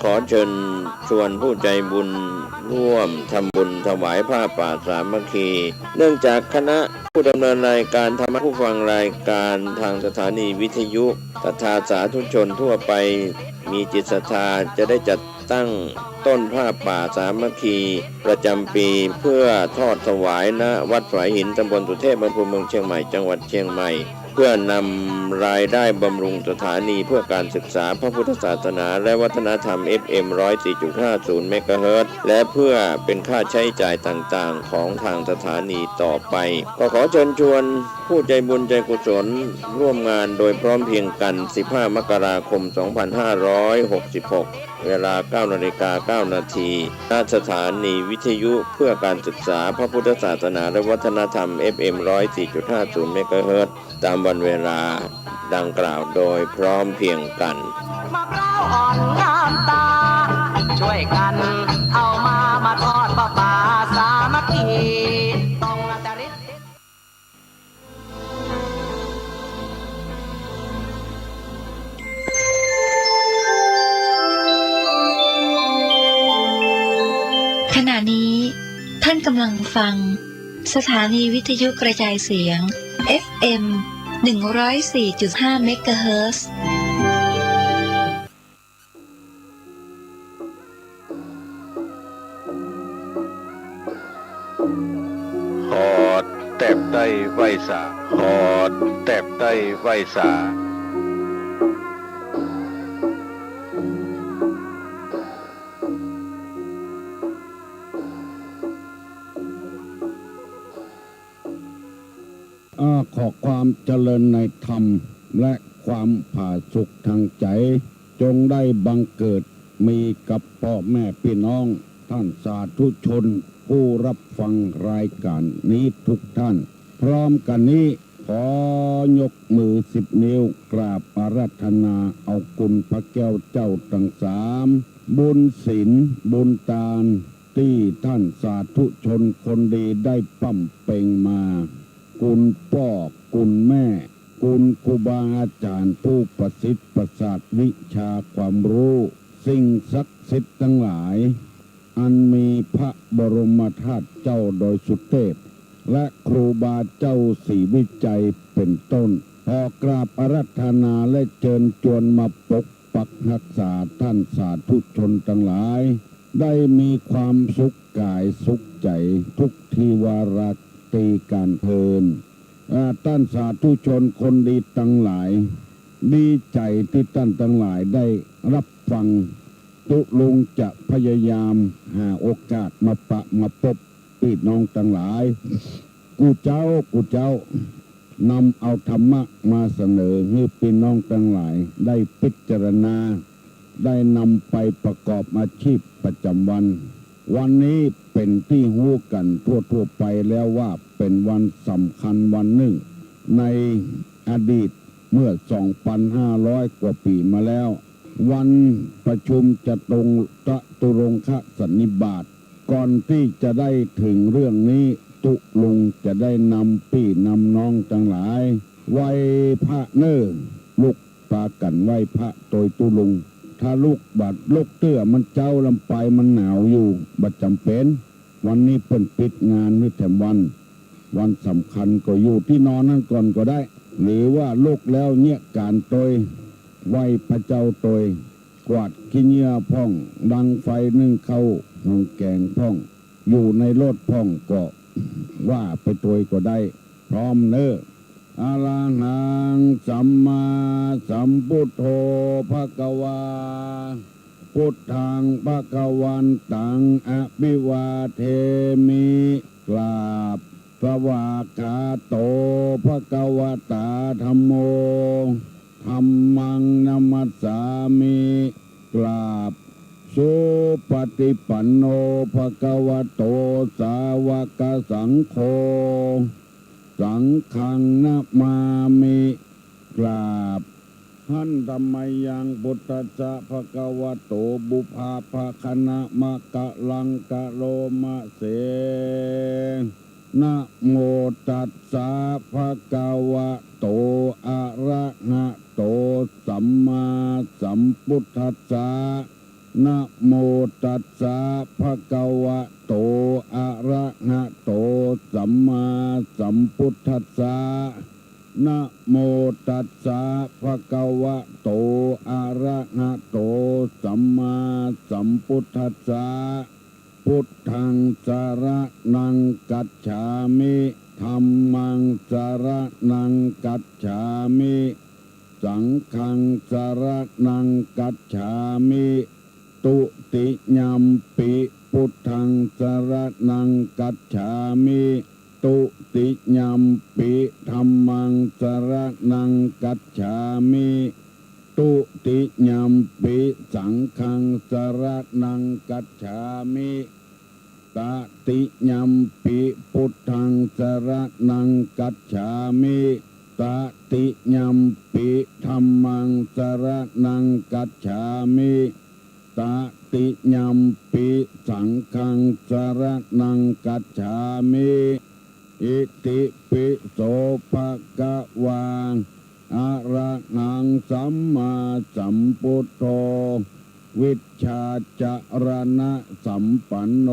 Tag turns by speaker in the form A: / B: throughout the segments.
A: ขอเชิญชวนผู้ใจบุญร่วมทำบุญถวายผ้าป่าสามัคคีเนื่องจากคณะผู้ดำเนินรายการธรรมะผู้ฟังรายการทางสถานีวิทยุศรัทธาสาธุชนทั่วไปมีจิตศรัทธาจะได้จัดตั้งต้นผ้าป่าสามัคคีประจำปีเพื่อทอดถวายณวัดฝายหินตำบลสุเทพอำเภอเมืองเชียงใหม่จังหวัดเชียงใหม่เพื่อนำรายได้บำรุงสถานีเพื่อการศึกษาพระพุทธศาสนาและวัฒนธรรม FM 104.50 เมกะเฮิรตซ์และเพื่อเป็นค่าใช้จ่ายต่างๆของทางสถานีต่อไปก็ขอเชิญชวนผู้ใจบุญใจกุศลร่วมงานโดยพร้อมเพรียงกัน15 มกราคม 2566 เวลา 9:09 น.ณ สถานีวิทยุเพื่อการศึกษาพระพุทธศาสนาและวัฒนธรรม FM 104.50 เมกะเฮิรตซ์ตามวันเวลาดังกล่าวโดยพร้อมเพรียงกัน
B: มะพร้าวอ่อนงามตาช่วยกันเอามาทอดผ้าป่าสามัคคีต้องจริต
C: ขณะนี้ท่านกำลังฟังสถานีวิทยุกระจายเสียง FM 104.5 เมกะเฮิรตซ์
D: หอดแตบได้ไหวสาหอดแตบได้ไหวสา
E: ขอความเจริญในธรรมและความผาสุกทางใจจงได้บังเกิดมีกับพ่อแม่พี่น้องท่านสาธุชนผู้รับฟังรายการนี้ทุกท่านพร้อมกันนี้ขอยกมือ10 นิ้วกราบอาราธนาเอาคุณพระแก้วเจ้าทั้ง3บุญศีลบุญทานที่ท่านสาธุชนคนดีได้ปั้มเป่งมาคุณพ่อคุณแม่คุณครูบาอาจารย์ผู้ประสิทธิ์ประสาทวิชาความรู้สิ่งศักดิ์สิทธิ์ทั้งหลายอันมีพระบรมธาตุเจ้าโดยสุเทพและครูบาเจ้าศรีวิจัยเป็นต้นขอกราบอาราธนาและเชิญชวนมาปกปักรักษาท่านสาธุชนทั้งหลายได้มีความสุขกายสุขใจทุกทีวาระตีการเพลินท่านสาธุชนคนดีทั้งหลายดีใจที่ท่านทั้งหลายได้รับฟังตุลุงจะพยายามหาโอกาสมาพบพี่น้องทั้งหลายกูเจ้านำเอาธรรมะมาเสนอให้พี่น้องทั้งหลายได้พิจารณาได้นำไปประกอบอาชีพประจำวันนี้เป็นที่รู้กันทั่วไปแล้วว่าเป็นวันสำคัญวันหนึ่งในอดีตเมื่อ 2,500 กว่าปีมาแล้ววันประชุมจตุรงคสันนิบาตก่อนที่จะได้ถึงเรื่องนี้ตุลุงจะได้นำพี่นำน้องทั้งหลายไหว้พระลูกปากันไหว้พระโดยตุลุงถ้าลูกบาดลูกเตื้อมันเจ้าลำไปมันหนาวอยู่บัดจำเป็นวันนี้เพิ่นปิดงานนี่แถมวันสำคัญก็อยู่ที่นอนนั่นก่อนก็ได้หรือว่าลูกแล้วเนี่ยการโดยไหว้พระเจ้าโดยกวาดขี้เหงื่อพ่องดังไฟนึ่งข้าวหุงแกงพ่องอยู่ในรถพ่องก็ว่าไปโดยก็ได้พร้อมอะระหังสัมมาสัมพุทโธภควาพุทธังภควันตังอภิวาเทมิกราบสวากขาโตภควตาธัมโมธัมมังนัมมัสสามิกราบสุปฏิปันโนภควโตสาวกสังโฆสังฆังนะมามิกราบหันธัมมยังพุทธัสสะภควโตบุพาภคณะมะกะลังกะโลมะเสนะโมตัสสะภะคะวะโตอะระหะโตสัมมาสัมพุทธัสสะ นะโมตัสสะภะคะวะโตอะระหะโตสัมมาสัมพุทธัสสะนะโมตัสสะภะคะวะโตอะระหะโตสัมมาสัมพุทธัสสะพุทธังสรณังกัจฉามิธัมมังสรณังกัจฉามิสังฆังสรณังกัจฉามิตุติยัมปิพุทธังสรณังกัจฉามิตุติยัมปิธัมมังสรณังกัจฉามิตุติยัมปิสังฆังสรณังกัจฉามิตติยัมปิพุทธังสรณังกัจฉามิตติยัมปิธัมมังสรณังกัจฉามิตติยัมปิสังฆังสรณังกัจฉามิอิติปิโสภะคะวาอะระหังสัมมาสัมพุทโธวิชชาจารณะสัมปันโน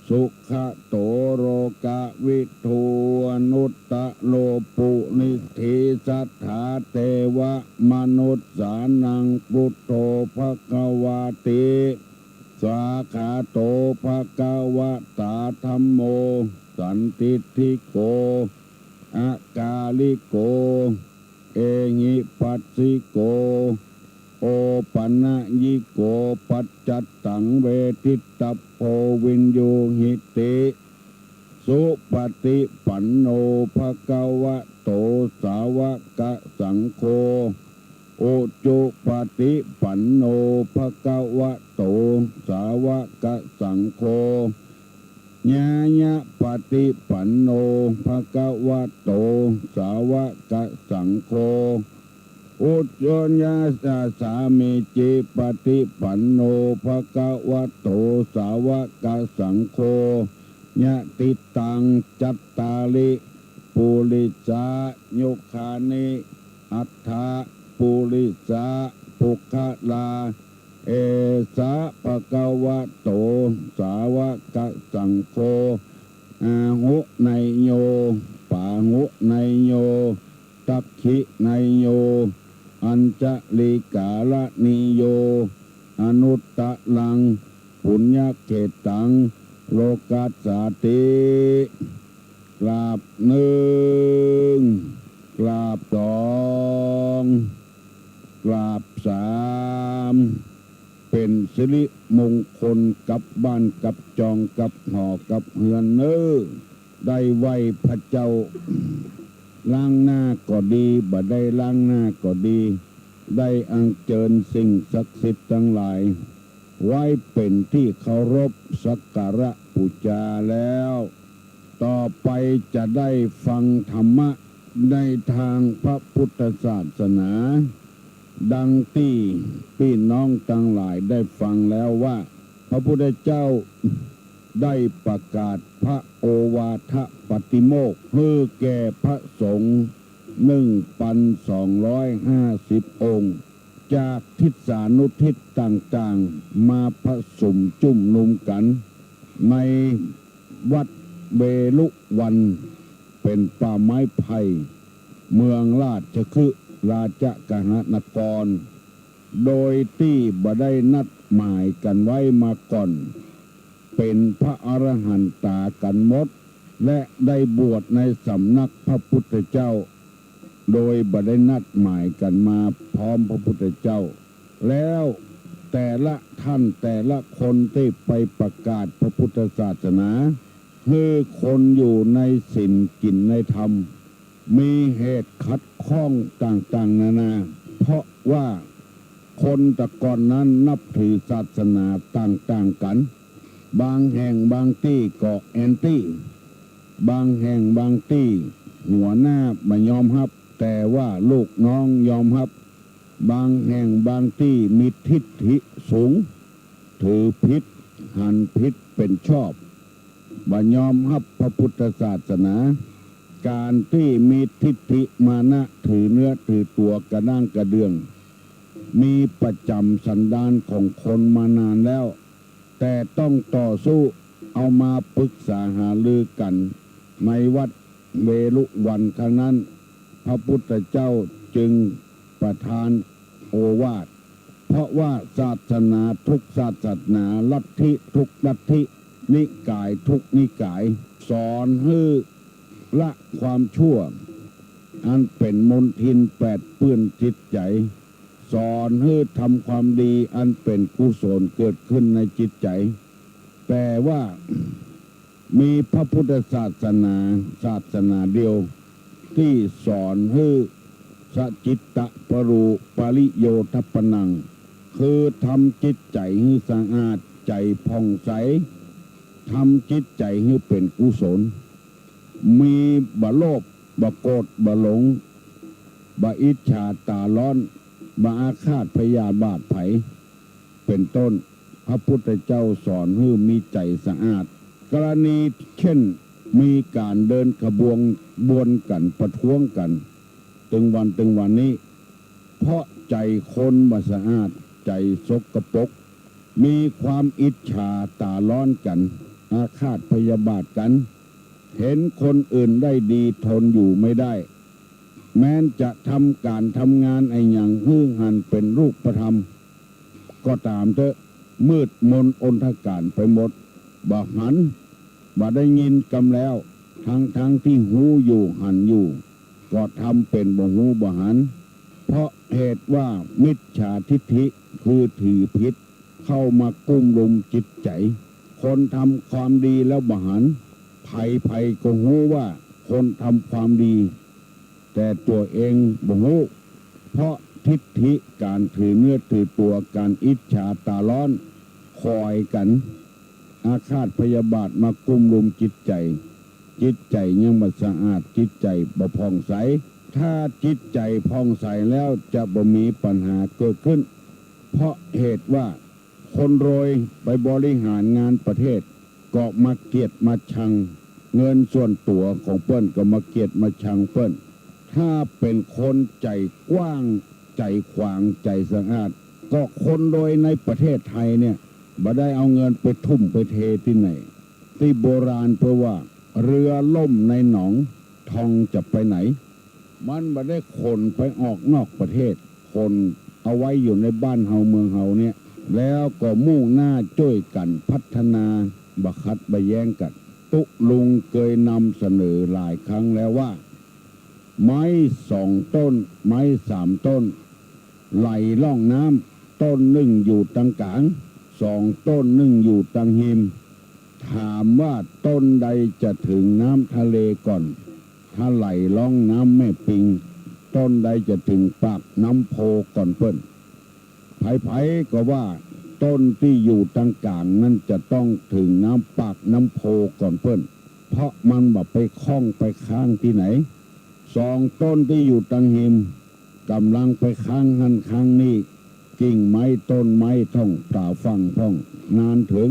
E: สุขโตโรกะวิทูอนุตตะโลปุนิธิสัทธาเทวะมนุษย์สานังพุทโธภควาติสาขาโตภควตาธัมโมสันติทิโกอากาลิโกเอหิปัสสิโกโอปัญญิโกปัจจัตตังเวทิตาโพวินโยหิติสุปฏิปันโนภะคะวะโตสาวกสังโฆโอจุปฏิปันโนภะคะวะโตสาวกสังโฆญาญะปฏิปันโนภะคะวะโตสาวกสังโฆอุจจญาสามิจิปฏิปันโนภะคะวะโตสาวกสังโฆญะติตังจัตตาลิปุริสายุคานิอัฏฐาปุริสาภุคลาเอสะภะคะวะโตสาวกสังโฆอาหุไนโยปาหุไนโยตักขิไนโยอัญจลิกาลนิโยอนุตตะลังปุญญเกตังโลกัสสติกราบหนึ่งกราบสองกราบสามเป็นสิริมงคลกับบ้านกับจองกับหอกับเฮือนเนื้อได้ไหวพระเจ้าล้างหน้าก็ดีบ่ได้ล้างหน้าก็ดีได้อัญเชิญสิ่งศักดิ์สิทธิ์ทั้งหลายไว้เป็นที่เคารพสักการะบูชาแล้วต่อไปจะได้ฟังธรรมะในทางพระพุทธศาสนาดังที่พี่น้องทั้งหลายได้ฟังแล้วว่าพระพุทธเจ้าได้ประกาศพระโอวาทปฏิโมกข์ให้แก่พระสงฆ์ 1,250 องค์จากทิศานุทิศต่างๆมาผสมจุ่มนุมกันในวัดเวลุวันเป็นป่าไม้ไผ่เมืองราชคฤห์ราชกหนครโดยที่บ่ได้นัดหมายกันไว้มาก่อนเป็นพระอรหันตากันหมดและได้บวชในสำนักพระพุทธเจ้าโดยบ่ได้นัดหมายกันมาพร้อมพระพุทธเจ้าแล้วแต่ละท่านแต่ละคนที่ไปประกาศพระพุทธศาสนาคือคนอยู่ในศีลกินในธรรมมีเหตุขัดข้องต่างๆนานาเพราะว่าคนแต่ก่อนนั้นนับถือศาสนาต่างๆกันบางแห่งบางที่ก็แอนตี้บางแห่งบางที่หัวหน้าไม่ยอมรับแต่ว่าลูกน้องยอมรับบางแห่งบางที่มีทิฏฐิสูงถือผิดหันผิดเป็นชอบบ่ยอมรับพระพุทธศาสนาการที่มีทิฏฐิมานะถือเนื้อถือตัวกระด้างกระเดือง มีประจำสันดานของคนมานานแล้ว แต่ต้องต่อสู้เอามาปรึกษาหารือกันในวัดเวลุวันครั้งนั้นพระพุทธเจ้าจึงประทานโอวาทเพราะว่าศาสนาทุกศาสนาลัทธิทุกลัทธินิกายทุกนิกายสอนให้ละความชั่วอันเป็นมลทินแปดเปื้อนจิตใจสอนให้ทำความดีอันเป็นกุศลเกิดขึ้นในจิตใจแต่ว่ามีพระพุทธศาสนาเดียวที่สอนให้สจิตตปรูปริโยทัปปนังคือทำจิตใจให้สะอาดใจผ่องใสทำจิตใจให้เป็นกุศลมีบะโลภบะโกรธบะหลงบะอิจฉาตาร้อนบะอาฆาตพยาบาทไผเป็นต้นพระพุทธเจ้าสอนให้มีใจสะอาดกรณีเช่นมีการเดินขบวนกันประท้วงกันตึงวันนี้เพราะใจคนบ่สะอาดใจสกปรกมีความอิจฉาตาร้อนกันอาฆาตพยาบาทกันเห็นคนอื่นได้ดีทนอยู่ไม่ได้แม้นจะทำการทำงานไอ้อย่างฮื้อหันเป็นรูปธรรมก็ตามเถอะมืดมนอนทการไปหมดบ่หันบ่ได้ยินกำแล้วทั้งที่หูอยู่หันอยู่ก็ทำเป็นบ่หูบ่หันเพราะเหตุว่ามิจฉาทิฏฐิคือถือผิดเข้ามากุ้มลุมจิตใจคนทำความดีแล้วบ่หันภัยก็หูว่าคนทำความดีแต่ตัวเองบ่หูเพราะทิฏฐิการถือเนื้อถือตัวการอิจฉาตาร้อนคอยกันอาฆาตพยาบาทมากุมลุมจิตใจยังบ่สะอาดจิตใจบ่ผ่องใสถ้าจิตใจผ่องใสแล้วจะบ่มีปัญหาเกิดขึ้นเพราะเหตุว่าคนรวยไปบริหารงานประเทศก็มาเกียดมาชังเงินส่วนตัวของเปิ้นก็มาเกียดมาชังเปิ้นถ้าเป็นคนใจกว้างใจขวางใจสะอาดก็คนรวยในประเทศไทยเนี่ยบ่ได้เอาเงินไปทุ่มไปเทที่ไหนที่โบราณเพื่อว่าเรือล่มในหนองทองจะไปไหนมันบ่ได้คนไปออกนอกประเทศคนเอาไว้อยู่ในบ้านเฮาเมืองเฮาเนี่ยแล้วก็มุ่งหน้าช่วยกันพัฒนาบ่ขัดบ่แย้งกันตุลุงเคยนำเสนอหลายครั้งแล้วว่าไม้2 ต้นไม้3 ต้นไหลล่องน้ำต้นหนึ่งอยู่ตรงกลาง2 ต้นหนึ่งอยู่ตรงหิมถามว่าต้นใดจะถึงน้ำทะเลก่อนถ้าไหลล่องน้ำแม่ปิงต้นใดจะถึงปากน้ำโพก่อนเปิ้นไผก็ว่าต้นที่อยู่ตรงกลางนั้นจะต้องถึงน้ำปากน้ำโพก่อนเปิ้นเพราะมันบ่ไปคล้องไปค้างที่ไหน2 ต้นที่อยู่ตรงหิมกำลังไปค้างหันค้างนี่กิ่งไม้ต้นไม้ท่องตาฟังท่องนานถึง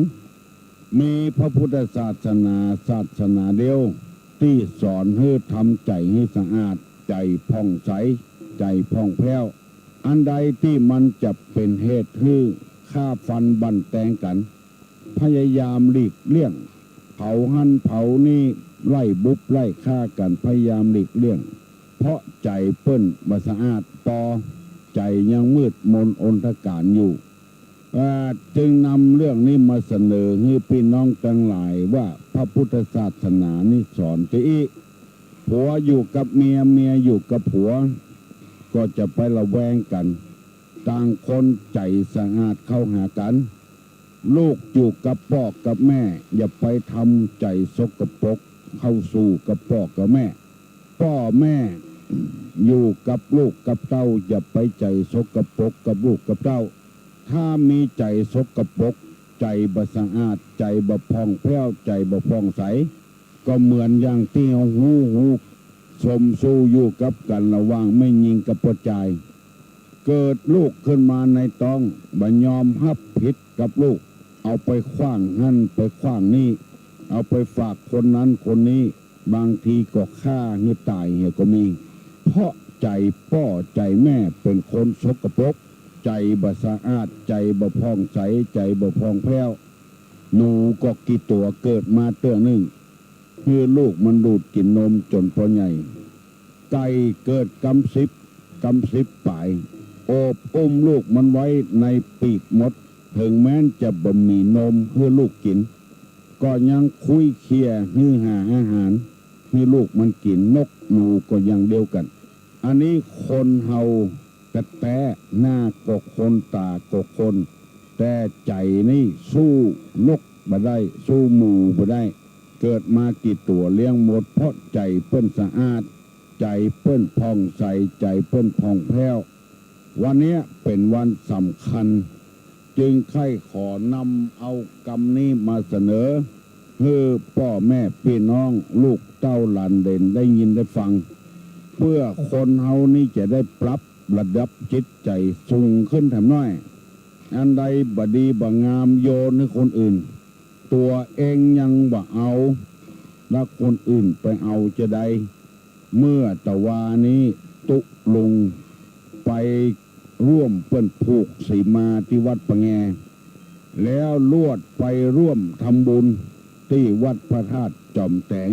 E: มีพระพุทธศาสนาเดียวที่สอนให้ทำใจให้สะอาดใจผ่องใสใจผ่องแผ้วอันใดที่มันจะเป็นเหตุให้ฆ่าฟันบั่นแตงกันพยายามหลีกเลี่ยงเผาหันเผานี่ไล่บุบไล่ฆ่ากันพยายามหลีกเลี่ยงเพราะใจเปิ้นบ่สะอาดปอใจยังมืดมนอนทการอยู่จึงนำเรื่องนี้มาเสนอให้พี่น้องทั้งหลายว่าพระพุทธศาสนานี่สอนที่ผัวอยู่กับเมียเมียอยู่กับผัวก็จะไประแวงกันต่างคนใจสะอาดเข้าหากันลูกอยู่กับพ่อกับแม่อย่าไปทำใจสกปรกเข้าสู่กับพ่อกับแม่พ่อแม่อยู่กับลูกกับเต้าอย่าไปใจสกปรกกับลูกกับเต้าถ้ามีใจสกปรกใจบ่สะอาดใจบ่ผ่องแผ้วใจบ่ผ่องใสก็เหมือนอย่างที่หูสมสู้อยู่กับกันระหว่างไม่ยิงกับปจายเกิดลูกขึ้นมาในท้องบ่ยอมรับผิดกับลูกเอาไปขว้างหั่นไปขว้างนี่เอาไปฝากคนนั้นคนนี้บางทีก็ฆ่าให้ตายก็มีเพราะใจพ่อใจแม่เป็นคนสกปรก ใจบ่สะอาดใจบ่ผ่องใสใจบ่ผ่องแผ้วหนูก็กี่ตัวเกิดมาเตื้อหนึ่งคือลูกมันดูดกินนมจนพอใหญ่ไก่เกิดกำสิบป่ายโอบอุ้มลูกมันไว้ในปีกมดถึงแม้นจะบ่มีนมเพื่อลูกกินก็ยังคุยเคียฮือหาอาหารให้ลูกมันกินนกหนูก็ยังเดียวกันอันนี้คนเฮากระแตหน้าก็คนตาก็คนแต่ใจนี่สู้นกบ่ได้สู้หมูบ่ได้เกิดมากี่ตัวเลี้ยงหมดเพราะใจเปิ้นสะอาดใจเปิ้นผ่องใสใจเปิ้นผ่องแผ้ววันนี้เป็นวันสำคัญจึงใครขอนำเอากรรมนี้มาเสนอให้พ่อแม่พี่น้องลูกเต้าหลานเด่นได้ยินได้ฟังเพื่อคนเฮานี่จะได้ปรับระดับจิตใจสูงขึ้นแถมน้อยอันใดบดีบ่งามโยนให้คนอื่นตัวเองยังบ่เอาแล้วคนอื่นไปเอาจะได้เมื่อตะวานี้ตุลุงไปร่วมเปิ้นผูกสีมาที่วัดปะแงแล้วลวดไปร่วมทำบุญที่วัดพระธาตุจอมแตง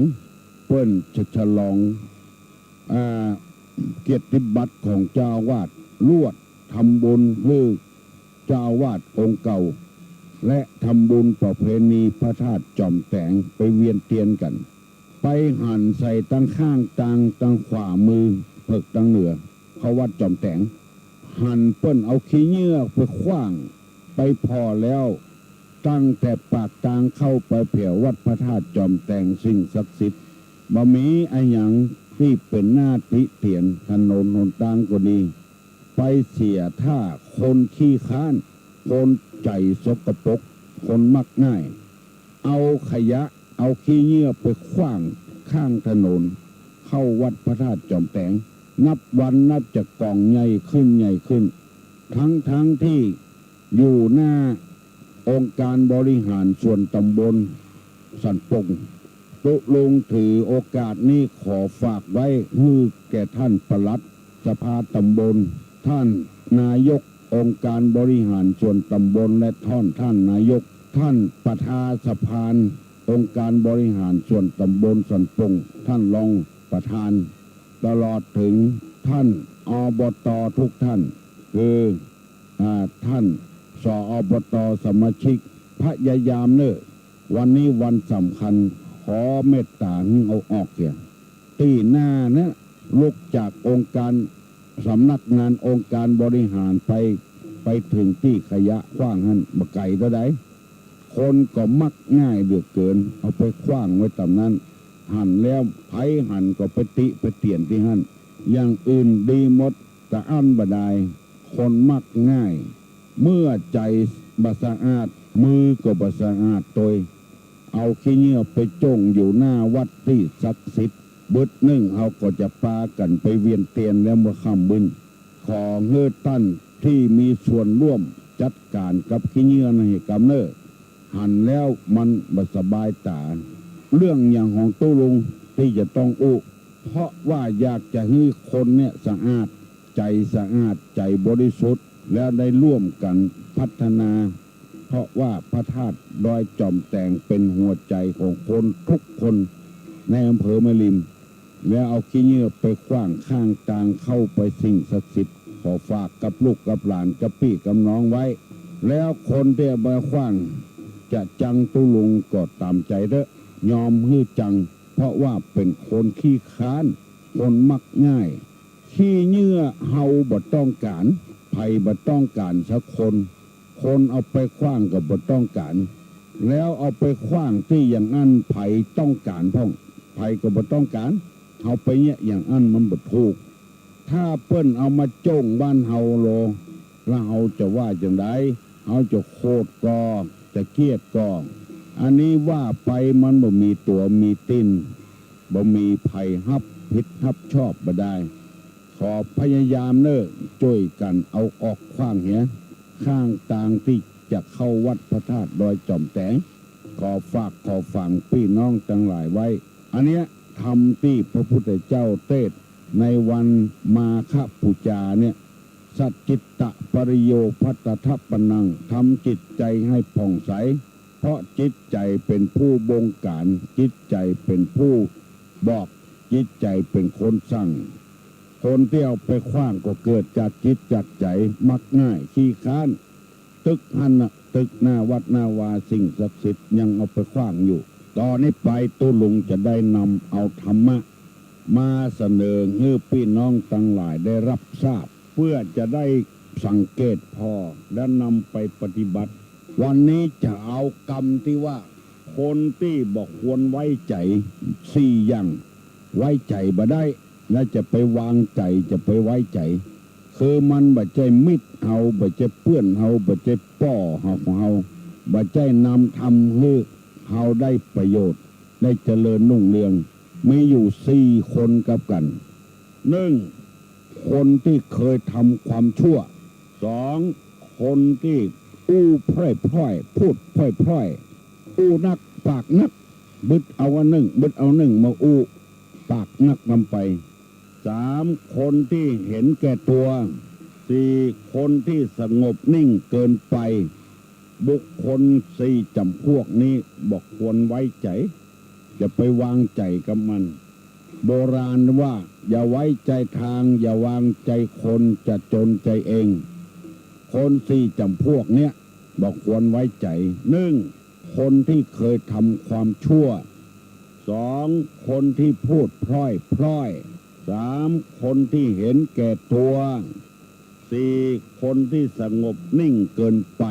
E: เปิ้นฉลองเกียรติบัตรของเจ้าวาดลวดทำบุญเพื่อเจ้าวาดองค์เก่าและทำบุญประเพณีพระธาตุจอมแตงไปเวียนเทียนกันไปหั่นใส่ตั้งข้างตั้งขวามือเพิกตั้งเหนือเขาวัดจอมแตงหั่นเปิ้นเอาขี้เยื่อไปขว้างไปพอแล้วตั้งแต่ปากทางเข้าไปเผียววัดพระธาตุจอมแตงสิ่งศักดิ์สิทธิ์บ่มีไอ้หยังที่เป็นหน้าติเตียนถนนหนทางก็ดีไปเสียท่าคนขี้ค้านคนใจสกปรกคนมักง่ายเอาขยะเอาขี้เยื่อไปขว้างข้างถนนเข้าวัดพระธาตุจอมแตงนับวันนับจะกล่องใหญ่ขึ้นทั้งที่อยู่หน้าองค์การบริหารส่วนตำบลสันปงตุลุงถือโอกาสนี้ขอฝากไว้ให้แก่ท่านปลัดสภาตำบลท่านนายกองค์การบริหารส่วนตำบลและท่านนายกท่านประธานสภาองค์การบริหารส่วนตำบลสันปงท่านรองประธานตลอดถึงท่านอบต.ทุกท่านคือท่านสอบต.สมาชิกพยายามเนอะวันนี้วันสำคัญขอเมตตาเอาออกเสียตีหน้านะลุกจากองค์การสำนักงานองค์การบริหารไปถึงที่ขยะขว้างหันบะไก่เท่าใดคนก็มักง่ายเหลือเกินเอาไปขว้างไว้ตำนั้นหั่นแล้วไผหั่นก็ไปติไปเตียนที่หั่นอย่างอื่นดีหมดแต่อันบดายคนมักง่ายเมื่อใจบ่สะอาดมือก็บ่สะอาดตัวเอาขี้เหงื่อไปจ้งอยู่หน้าวัดที่ศักดิ์สิทธิ์บึดหนึ่งเขาก็จะปากันไปเวียนเตียนแล้วเมื่อค่ำบึนขอเฮือตั้นที่มีส่วนร่วมจัดการกับขี้เหงื่อในกำเนิดหั่นแล้วมันบ่สบายตาเรื่องอย่างของตู้ลุงที่จะต้องอุเพราะว่าอยากจะให้คนเนี่ยสะอาดใจสะอาดใจบริสุทธิ์แล้วได้ร่วมกันพัฒนาเพราะว่าพระธาตุดอยจอมแตงเป็นหัวใจของคนทุกคนในอำเภอแม่ริมแล้วเอาขี้เหงื่อไปขว้างข้างทางเข้าไปสิ่งศักดิ์สิทธิ์ขอฝากกับลูกกับหลานกับพี่กับน้องไว้แล้วคนที่มาขว้างจะจังตุลุงก็ตามใจเด้อยอมฮื้อจังเพราะว่าเป็นคนขี้ค้านคนมักง่ายขี้เหงื่อเฮาบ่ต้องการไผบ่ต้องการสักคนเอาไปขว้างก็บ่ต้องการแล้วเอาไปขว้างที่อย่างนั้นไผต้องการพ่องไผก็บ่ต้องการเอาไปเนี่ยอย่างนั้นมันบ่ถูกถ้าเปิ้นเอามาจ้งบ้านเฮาโลแล้วเฮาจะว่าจังไดเฮาจะโคตรก็จะเกลียดก็อันนี้ว่าไปมันบ่มีตัวมีติ้นบ่มีไผฮับผิดฮับชอบบ่ได้ขอพยายามเนอะช่วยกันเอาออกขว้างเหี้ยข้างทางที่จะเข้าวัดพระธาตุดอยจอมแตงขอฝากขอฝังพี่น้องทั้งหลายไว้อันเนี้ยทำที่พระพุทธเจ้าเทศน์ในวันมาฆบูชาเนี่ย สัจจิตตปริโยพัตถปนังทำจิตใจให้ผ่องใสเพราะจิตใจเป็นผู้บงการจิตใจเป็นผู้บอกจิตใจเป็นคนสั่งคนที่เอาไปขว้างก็เกิดจากจิตจากใจมักง่ายขี้ค้านตึกหันตึกหน้าวัดหน้าวาสิ่งศักดิ์สิทธิ์ยังเอาไปขว้างอยู่ตอนนี้ไปตู้ลุงจะได้นำเอาธรรมะมาเสนอให้พี่น้องทั้งหลายได้รับทราบเพื่อจะได้สังเกตพอและนำไปปฏิบัติวันนี้จะเอากรรมที่ว่าคนที่บอกควรไว้ใจสี่อย่างไว้ใจบ่ได้และจะไปวางใจจะไปไว้ใจคือมันบ่ใจมิตรเฮาบ่ใจเพื่อนเฮาบ่ใจป้อเฮาของเฮาบ่ใจนำทำให้เฮาได้ประโยชน์ได้เจริญรุ่งเรืองมีอยู่สี่คนกับกันหนึ่งคนที่เคยทำความชั่วสองคนที่อู้พร่อยพูดพร่อยอู้นักปากนักบึดเอาอันหนึ่งบึดเอาหนึ่งมาอู้ปากนักนำไปสามคนที่เห็นแก่ตัวสี่คนที่สงบนิ่งเกินไปบุคคลสี่จำพวกนี้บอกควรไว้ใจจะไปวางใจกับมันโบราณว่าอย่าไว้ใจทางอย่าวางใจคนจะจนใจเองคนสี่จำพวกเนี้ยบอกควรไว้ใจหนึ่งคนที่เคยทำความชั่วสองคนที่พูดพร่อยสามคนที่เห็นแก่ตัวสี่คนที่สงบนิ่งเกินไป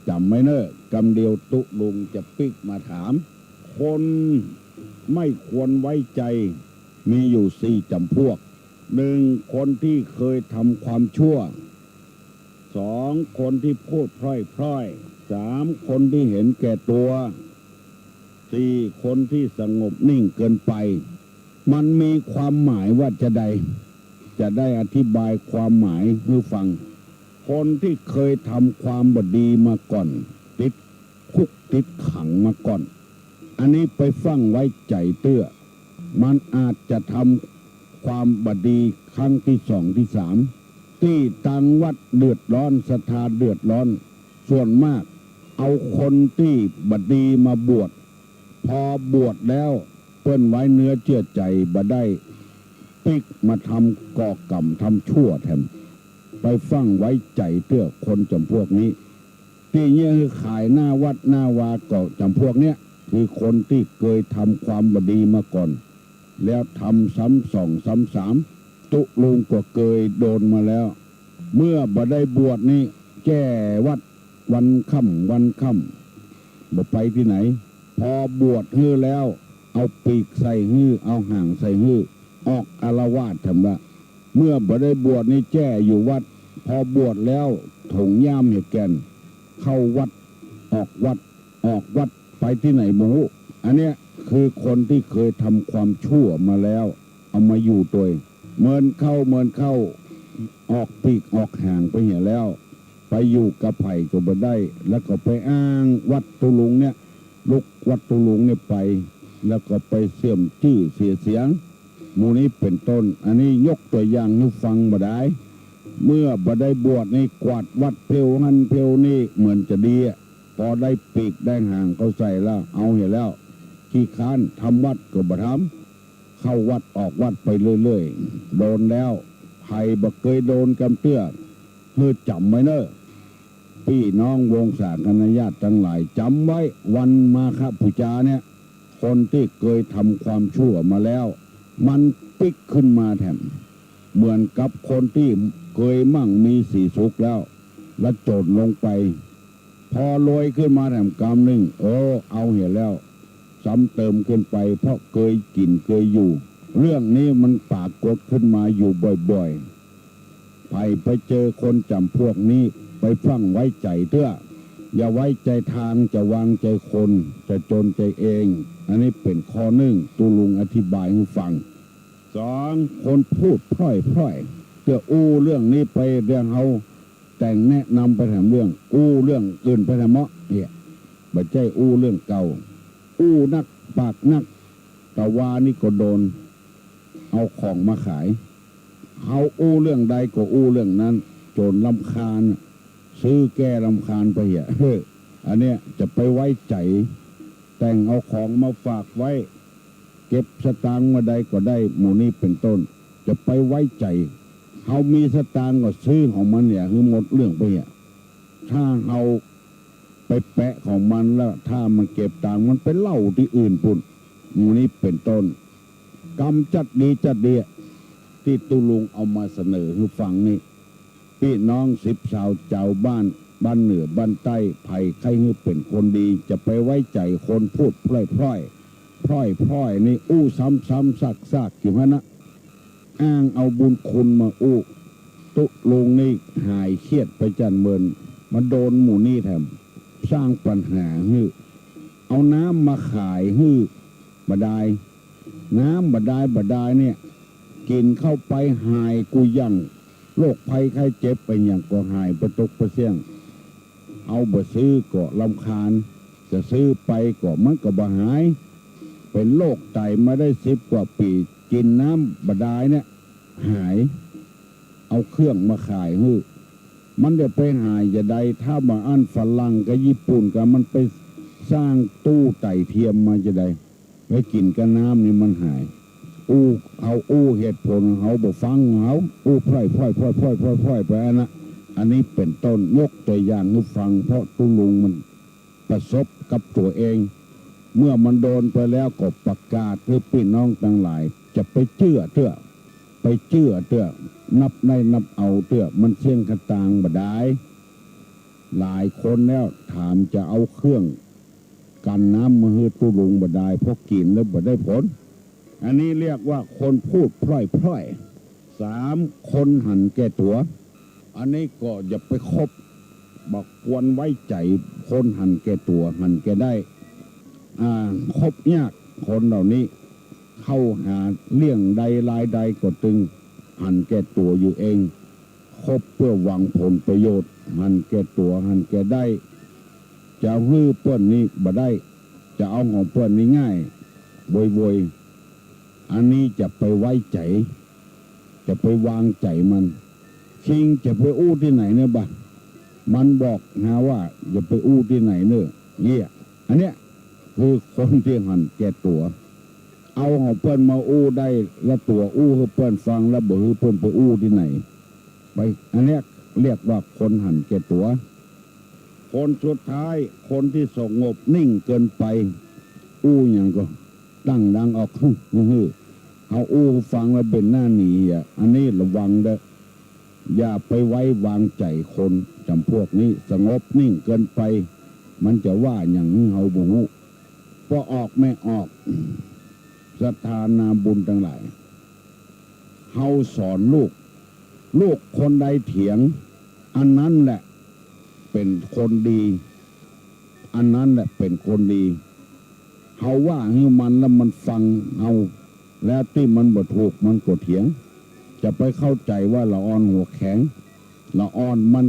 E: จำไว้เนอะกำเดียวตุลุงจะปิกมาถามคนไม่ควรไว้ใจมีอยู่สี่จำพวกหนึ่งคนที่เคยทำความชั่วสองคนที่พูดพร่อยสามคนที่เห็นแก่ตัวสี่คนที่สงบนิ่งเกินไปมันมีความหมายว่าจะได้อธิบายความหมายให้ฟังคนที่เคยทำความบดีมาก่อนติดคุกติดขังมาก่อนอันนี้ไปฟังไว้ใจเตื้อมันอาจจะทำความบดีครั้งที่สองที่สามที่ตังวัดเดือดร้อนศรัทธาเดือดร้อนส่วนมากเอาคนที่บดีมาบวชพอบวชแล้วเปิ้นไว้เนื้อเชื่อใจบ่ได้ปิกมาทำก่อกรรมทำชั่วแถมไปฟังไว้ใจเตื้อคนจำพวกนี้ที่เนี่ยคือขายหน้าวัดหน้าวาก็จำพวกเนี้ยคือคนที่เคยทำความบดีมาก่อนแล้วทำซ้ำสองซ้ำสามตุลุงก็เคยโดนมาแล้วเมื่อบ่ได้บวชนี่แก้วัดวันค่ำบ่ไปที่ไหนพอบวชฮื้อแล้วเอาปีกใส่ฮื้อเอาห่างใส่ฮื้อออกอาละวาดทำละเมื่อบ่ได้บวชนี่แจ้อยู่วัดพอบวชแล้วถงย่ามเหตุแก่นเข้าวัดออกวัดไปที่ไหนบ่ฮู้อันเนี้ยคือคนที่เคยทำความชั่วมาแล้วเอามาอยู่ตัวเมินเข้าออกปีกออกห่างไปเหี่ยแล้วไปอยู่กับไผ่ก็บ่ได้แล้วก็ไปอ้างวัดตุลุงเนี่ยลุกวัดตุลุงเนี่ยไปแล้วก็ไปเสื่อมชื่อเสียงหมู่นี้เป็นต้นอันนี้ยกตัวอย่างให้ฟังบ่ได้เมื่อบ่ได้บวชในกวาดวัดเพลวหันเพลวนี่เหมือนจะดีพอได้ปีกได้ห่างเขาใส่แล้วเอาเห็นแล้วขี้ค้านทำวัดก็บ่ทำเข้าวัดออกวัดไปเรื่อยๆโดนแล้วไผ่บ่เคยโดนกำเตื้อเฮือจำไว้เนอะพี่น้องวงศาคณญาติทั้งหลายจำไว้วันมาฆบูชาเนี่ยคนที่เคยทำความชั่วมาแล้วมันปิกขึ้นมาแถมเหมือนกับคนที่เคยมั่งมีสีสุขแล้วแล้วโจรลงไปพอรวยขึ้นมาแถมกำหนึ่งเอาเห็นแล้วซ้ำเติมขึ้นไปเพราะเคยกินเคยอยู่เรื่องนี้มันปรากฏขึ้นมาอยู่บ่อยๆไปเจอคนจำพวกนี้ไปฟังไว้ใจเตื้ออย่าไว้ใจทางจะวางใจคนจะจนใจเองอันนี้เป็นข้อหนึ่งตุลุงอธิบายให้ฟังสองคนพูดพร่อยเตื้อเรื่องนี้ไปเรื่องเฮาแต่งแนะนำไปแถมเรื่องเรื่องอื่นไปแถมเมาะเนี่ยบ่ใจเรื่องเก่านักปากนักตะวานี่ก็โดนเอาของมาขายเฮาเรื่องใดก็เรื่องนั้น จนลำคาญซื้อแก้ลำคาญไปเหี้ยอันเนี้ยจะไปไว้ใจแต่งเอาของมาฝากไว้เก็บสตางค์มาใดก็ได้หมู่นี้เป็นต้นจะไปไว้ใจเขามีสตางค์ก็ซื้อของมันเนี่ยคือหมดเรื่องไปเหี้ยถ้าเขาไปแปะของมันแล้วถ้ามันเก็บตังค์มันไปเล่าที่อื่นปุ่นหมู่นี้เป็นต้นกรรมจัดดีที่ตุลุงเอามาเสนอให้ฟังนี่พี่น้อง10 ชาวเจ้าบ้านเหนือบ้านใต้ไผ่ใครให้เป็นคนดีจะไปไว้ใจคนพูดพร่อยนี่อู้ซ้ำๆซากอยู่ฮะนะอ้างเอาบุญคุณมาอู้ตุลุงนี่หายเครียดไปจันเมินมาโดนหมู่นี่แถมสร้างปัญหาฮื้อเอาน้ำมาขายฮื้อบดายน้ำบดายเนี่ยกินเข้าไปหายกูยั่งโรคภัยไข้เจ็บไปอย่างก็หายประตกประเสี่ยงเอาบ่ซื้อก็ลำคาญจะซื้อไปก็มันก็บ่หายเป็นโรคไตมาได้10 กว่าปีกินน้ำบดายเนี่ยหายเอาเครื่องมาขายฮื้อมันจะไปหายจะใดถ้ามาอันฝรั่งกับญี่ปุ่นกับมันไปสร้างตู้ไตเทียมมาจะใดไปกินกับน้ำนี่มันหายอู้เหตุผลเขาบอกฟังเขาอู้พร่อยไปนะอันนี้เป็นต้นยกตัวอย่างให้ฟังเพราะตุลุงมันประสบกับตัวเองเมื่อมันโดนไปแล้วก็ประกาศให้พี่น้องทั้งหลายจะไปเชื่อเนับได้นับเอาเตื้อมันเสี่ยงกระตางบดายหลายคนแล้วถามจะเอาเครื่องกันน้ำมาให้ตุลุงบดายเพราะกินแล้วบ่ได้ผลอันนี้เรียกว่าคนพูดพร่อย3 คนหันแก่ตัวอันนี้ก็อย่าไปคบบอกควรไว้ใจคนหันแก่ตัวหันแก่ได้คบยากคนเหล่านี้เข้าหาเลี่ยงใดลายใดก็ตึงหันแก่ตัวอยู่เองคบเพื่อหวังผลประโยชน์หันแก่ตัวหันแก่ได้จะฮื้อเพื่อนนี้บ่ได้จะเอาของเพื่อนนี้ง่ายโวยอันนี้จะไปไว้ใจจะไปวางใจมันชิงจะไปอู้ที่ไหนเนี่ยบ้ามันบอกนะว่าจะไปอู้ที่ไหนเนอะเนี่ยอันเนี้ยคือคนที่หันแก่ตัวเอาของเพื่อนมาอู้ได้แล้วตัวอู้ให้เพื่อนฟังแล้วบอกให้เพื่อนไปอู้ที่ไหนไปอันเนี้ยเรียกว่าคนหันแก่ตัวคนสุดท้ายคนที่สงบนิ่งเกินไปอู้อย่างก็ดังออกเขาอู้ฟังแล้วเป็นหน้าหนีอันนี้ระวังเด้ออย่าไปไว้วางใจคนจำพวกนี้สงบนิ่งเกินไปมันจะว่าอย่างเขาบุหุพอออกไม่ออกศรัทธานาบุญทั้งหลายเขาสอนลูกคนใดเถียงอันนั้นแหละเป็นคนดีอันนั้นแหละเป็นคนดีเขาว่าให้มันแล้วมันฟังเอาแล้วที่มันบ่ถูกมันก็เถียงจะไปเข้าใจว่าละอ่อนหัวแข็งละอ่อนมัน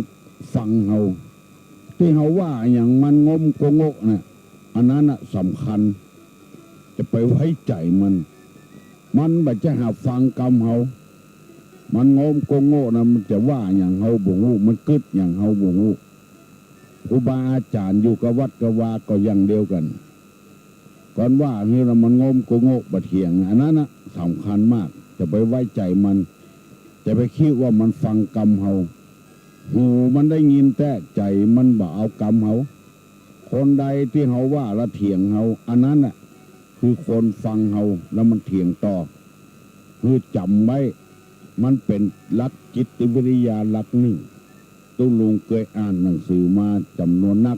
E: ฟังเขาที่เขาว่าอย่างมันงมโกงกเนี่ยอันนั้นสำคัญจะไปไว้ใจมันแบบจะหาฟังกรรมเขามันงมโกงกนะมันจะว่าอย่างเขาบ่ฮู้มันกึดอย่างเขาบ่ฮู้ครูบาอาจารย์อยู่กับวัดกับวาก็อย่างเดียวกันก่อนว่านี่เรามันงมโกงกบะเถียงอันนั้นสำคัญมากจะไปไว้ใจมันจะไปคิดว่ามันฟังกรรมเขาหูมันได้ยินแต่ใจมันบ่เอากรรมเขาคนใดที่เขาว่าละเถียงเขาอันนั้นคือคนฟังเขาแล้วมันเถียงต่อคือจำไว้มันเป็นหลักจิตวิทยาหลักหนึ่งตุลุงเคยอ่านหนังสือมาจำนวนนัก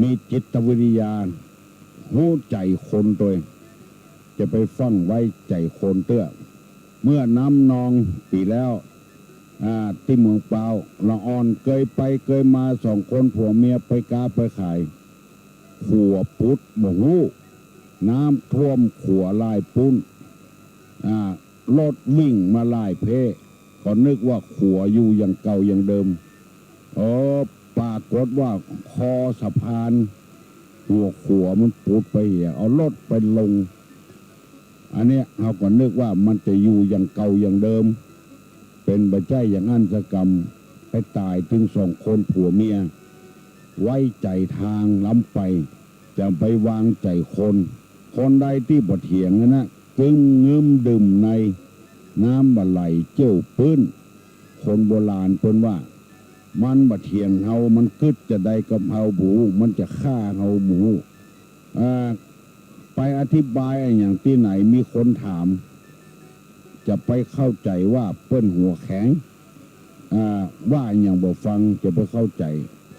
E: มีจิตวิทยาหู้ใจคนตัวจะไปฟังไว้ใจคนเตื้อเมื่อน้ำนองปีแล้วที่เมืองเปล่าละอ่อนเคยมา2 คนผัวเมียไปกาไปขายขัวปุดบ่ฮู้น้ำท่วมขัวลายปุ้นรถวิ่งมาลายเพก็นึกว่าขัวอยู่อย่างเก่าอย่างเดิมปรากฏว่าคอสะพานหัวขัวมันปุดไปเอารถไปลงอันนี้เขาก็นึกว่ามันจะอยู่อย่างเก่าอย่างเดิมเป็นบัจจัยอย่างอันสกรรม ตายถึง2 คนผัวเมียไว้ใจทางล้ำไปจะไปวางใจคนใดที่บ่เถียงนะกึ้มงึมดื่มในน้ำบะไหลเจ้าปื้นคนโบราณเพิ่นว่ามันบ่เถียงเฮามันกึดจะได้กับเฮาบูมันจะฆ่าเฮาหมูไปอธิบายอย่างที่ไหนมีคนถามจะไปเข้าใจว่าเปิ้นหัวแข็งว่าอย่างบ่ฟังจะไปเข้าใจ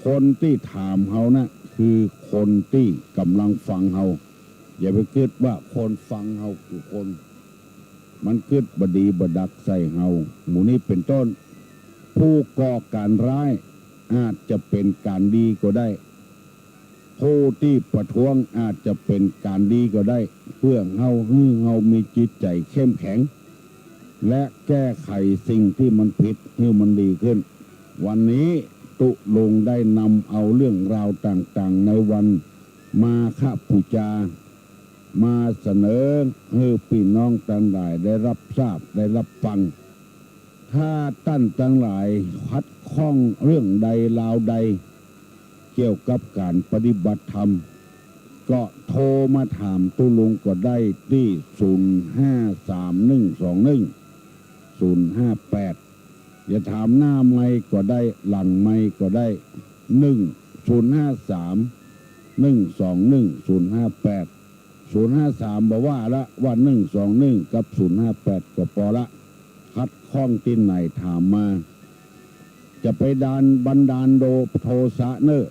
E: คนที่ถามเฮานะคือคนที่กำลังฟังเฮาอย่าไปคิดว่าคนฟังเฮาคือคนมันคิดบดีบดักใส่เฮาหมู่นี้เป็นต้นผู้ก่อการร้ายอาจจะเป็นการดีก็ได้ผู้ที่ประท้วงอาจจะเป็นการดีก็ได้เพื่อเฮามีจิตใจเข้มแข็งและแก้ไขสิ่งที่มันผิดให้มันดีขึ้นวันนี้ตุลงได้นำเอาเรื่องราวต่างๆในวันมาฆบูชามาเสนอให้พี่น้องทั้งหลายได้รับทราบได้รับฟังถ้าท่านทั้งหลายคัดข้องเรื่องใดราวใดเกี่ยวกับการปฏิบัติธรรมก็โทรมาถามตุลุงก็ได้ที่05312058อย่าถามหน้าไมค์ก็ได้หลังไมค์ก็ได้053121058 บอกว่าละว่า121กับ058ก็พอละคัดข้องที่ไหนถามมาจะไปบันดาลโทสะเนอะ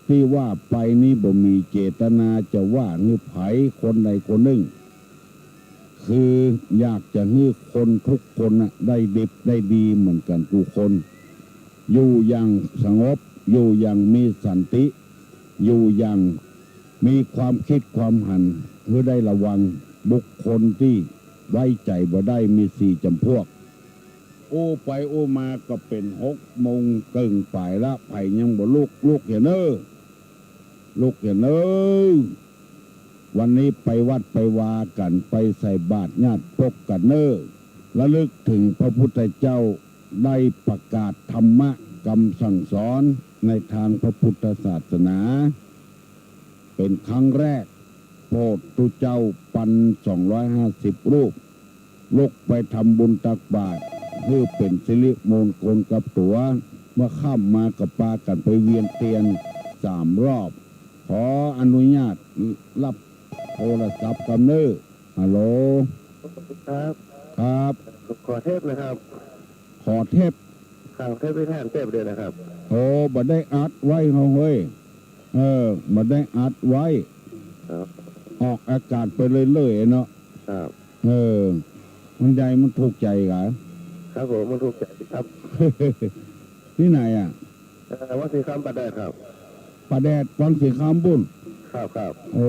E: ที่ว่าไปนี้บ่มีเจตนาจะว่าหรือไผคนใดคนหนึ่งคืออยากจะให้คนทุกคนได้ดิบได้ดีเหมือนกันทุกคนอยู่อย่างสงบอยู่อย่างมีสันติอยู่อย่างมีความคิดความหันเพื่อได้ระวังบุคคลที่ไว้ใจบ่ได้มี4 จำพวกโอ้ไปโอ้มาก็เป็น6 โมงครึ่งไปละไผยังบ่ลุกเห็นเด้อลุกเห็นเด้อวันนี้ไปวัดไปวากันไปใส่บาตรญาติพกกันเด้อระลึกถึงพระพุทธเจ้าได้ประกาศธรรมะคำสั่งสอนในทางพระพุทธศาสนาเป็นครั้งแรกโพธิเจ้าปัน250 รูปลุกไปทำบุญตักบาตรเพื่อเป็นสิริมงคลกับตัวเมื่อข้ามมากับปากันไปเวียนเทียน3 รอบขออนุญาตรับโทรศัพท์กันเนอฮัลโหลครับ
F: ขอเทปนะครับ
E: ขอเทป
F: ข่าวเทปไปแทนเทปเลยนะครับ
E: โอ้บ่ได้อัดไว้เฮ้ยบ่ได้อัดไว้ออกอากาศไปเรื่อยๆเนาะ
F: ครับ
E: มันใจมันถูกใจกัน
F: ครับผมมันถูกใจครับ
E: ที่ไหน
F: วัดศรีคำประแดดครับ
E: ประแดดวัดศรีคำบุญ
F: ครับ
E: โอ้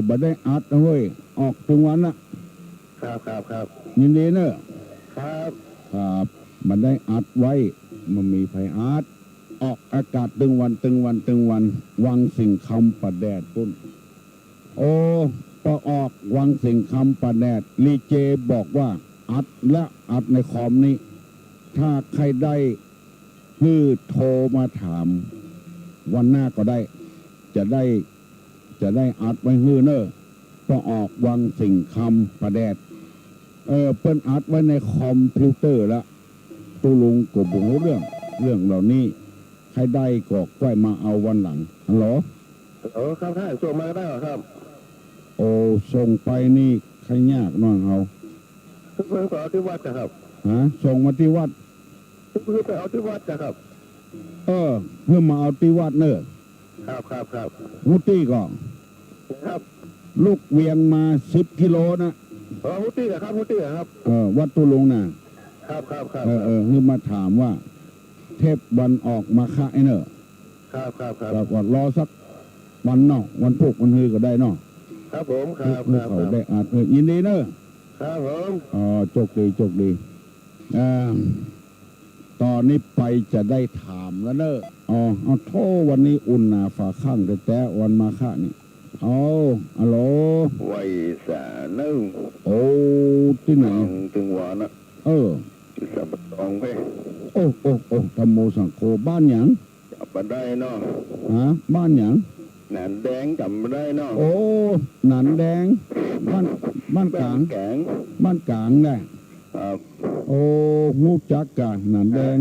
E: บ่ได้อัดเฮ้ยออกถึงวันละ
F: ครับ
E: ยินดีเนอะ
F: ครับ
E: บ่ได้อัดไว้มันมีไผอัดออกอากาศตึงวันวังสิงคำประแดดปุ้นโอ้พอออกวังสิงคำประแดดลีเจบอกว่าอัดและอัดในคอมนี้ถ้าใครได้คือโทรมาถามวันหน้าก็ได้จะได้อัดไว้ฮื้อเนอะพอออกวังสิงคำประแดดเปิ้นอัดไว้ในคอมพิวเตอร์แล้วตุลุงก็บ่รู้เรื่องเหล่านี้ใครได้ก็ค่อยมาเอาวันหลังฮัลโหล
F: ครับท่านส่งมาได้หรอครับ
E: โอ้ส่งไปนี่ใครยากน้องเอา
F: เพิ่งไปเอาที่วัดนะครับ
E: ส่งมาที่วัด
F: เพิ่งไปเอาที่วัดนะครับ
E: เพื่อมาเอาที่วัดเนอะ
F: ครับ
E: มุตี้ก่อน
F: ครับ
E: ลูกเวียงมา10 กิโลนะ
F: มุตี้ครับ
E: วัดตุลุงนะครับคือมาถามว่าเทพวันออกมาค่ายเนอะ
F: ครับ
E: ว่ารอสักวันเนาะวันพุธวันฮือก็ได้เนาะ
F: ครับผมครับ
E: เขาได้อัดยินดีเนอะ
F: ครับผม
E: โชคดีตอนนี้ไปจะได้ถามแล้วเนอะเอาโทษวันนี้อุ่นหนาฝาข้างแต่วันมาค่านี่ฮัลโหล
F: ไว้สานึ่ง
E: โอ้ที่ไหน
F: ถึงวันนะ
E: อ
F: สับตองไป
E: โอ้โอ้โอ้ธรรมโมสังโฆบ้านหยัง
F: จับมาได้เนาะ
E: ฮะบ้านหยัง
F: หนานแดงจับมาได้เนาะ
E: โอ้หนันแดงบ้านกลาง
F: แกง
E: บ้านกลางได้
F: ครับ
E: โอ้หูจักกะหนันแดง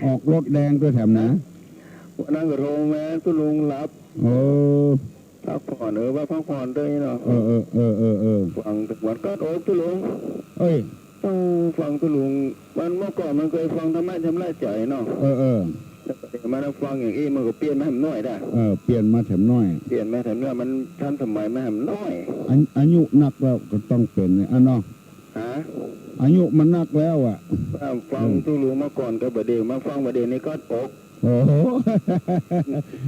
E: ออกรถแดงด้วยแถมนะ
F: วันนั้นก็โรงแม่ตุลุงรับ
E: โอ้
F: พักผ่อนว่าพักผ่อนด้วยเนาะ ฟังถึงวันก็โอ้ตุลุง
E: เอ้ย
F: ต้องฟังตุลุงมันเมื่อก่อนมันเคยฟังธรรมะทำไรใจเนาะ แต่เดี๋ยวมาฟังอย่างนี้มันก็เปลี่ยนมาทำน้อยได้
E: เปลี่ยนมาแถมน้อย
F: เปลี่ยนมาทำน้อยมันทันสมัยมาทำน้อย
E: อายุนักแล้วก็ต้องเป็นเนี่ยเนาะ
F: ฮะ
E: อายุมันนักแล้วอ่ะ
F: ฟังตุลุงมาก่อนก็ประเดี๋ยวมาฟังประเดี๋ยวนี้ก็อก
E: โอ้โห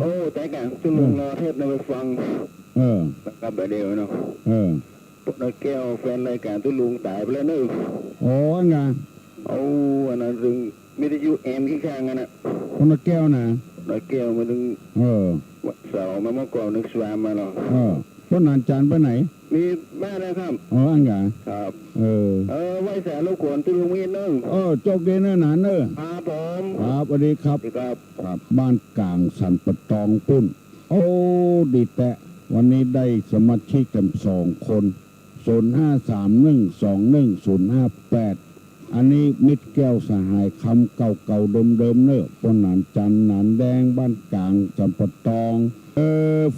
F: โอ้แต่กันตุลุงรอเทพนไปฟัง แล้วก็ประเดี๋ยวเนาะพวกนักแก้วแฟนรายการตุลุงตายไปแล้วเนอะ
E: โอ้ไง
F: เอาอันนั้นถึงวิทยุเอ็มขี้ข้างกันนะ
E: คนละแก้วนะ
F: นักแก้วมาถึงวันเสาร์มาเมื่อก่อนนึกสวามมาเนาะ
E: ต้นนานจานไปไหน
F: มีแม่นะครับ
E: อันไง
F: ครับ
E: ไ
F: ว้แสนลูกขวนตุลุงมีนึง
E: โจกเดนเนอร์หนานเนอร์
F: ครับผม
E: ครับสวัสดีครับ
F: ครับ
E: ครับบ้านกลางสันปะตองปุ้น โอ้ดีแต่วันนี้ได้สมาชิกกัน2 คน0531210558อันนี้มิตรแก้วสหายคำเก่าๆเดิมๆเนอะปนหนานจันหนานแดงบ้านกลางสันปะตอง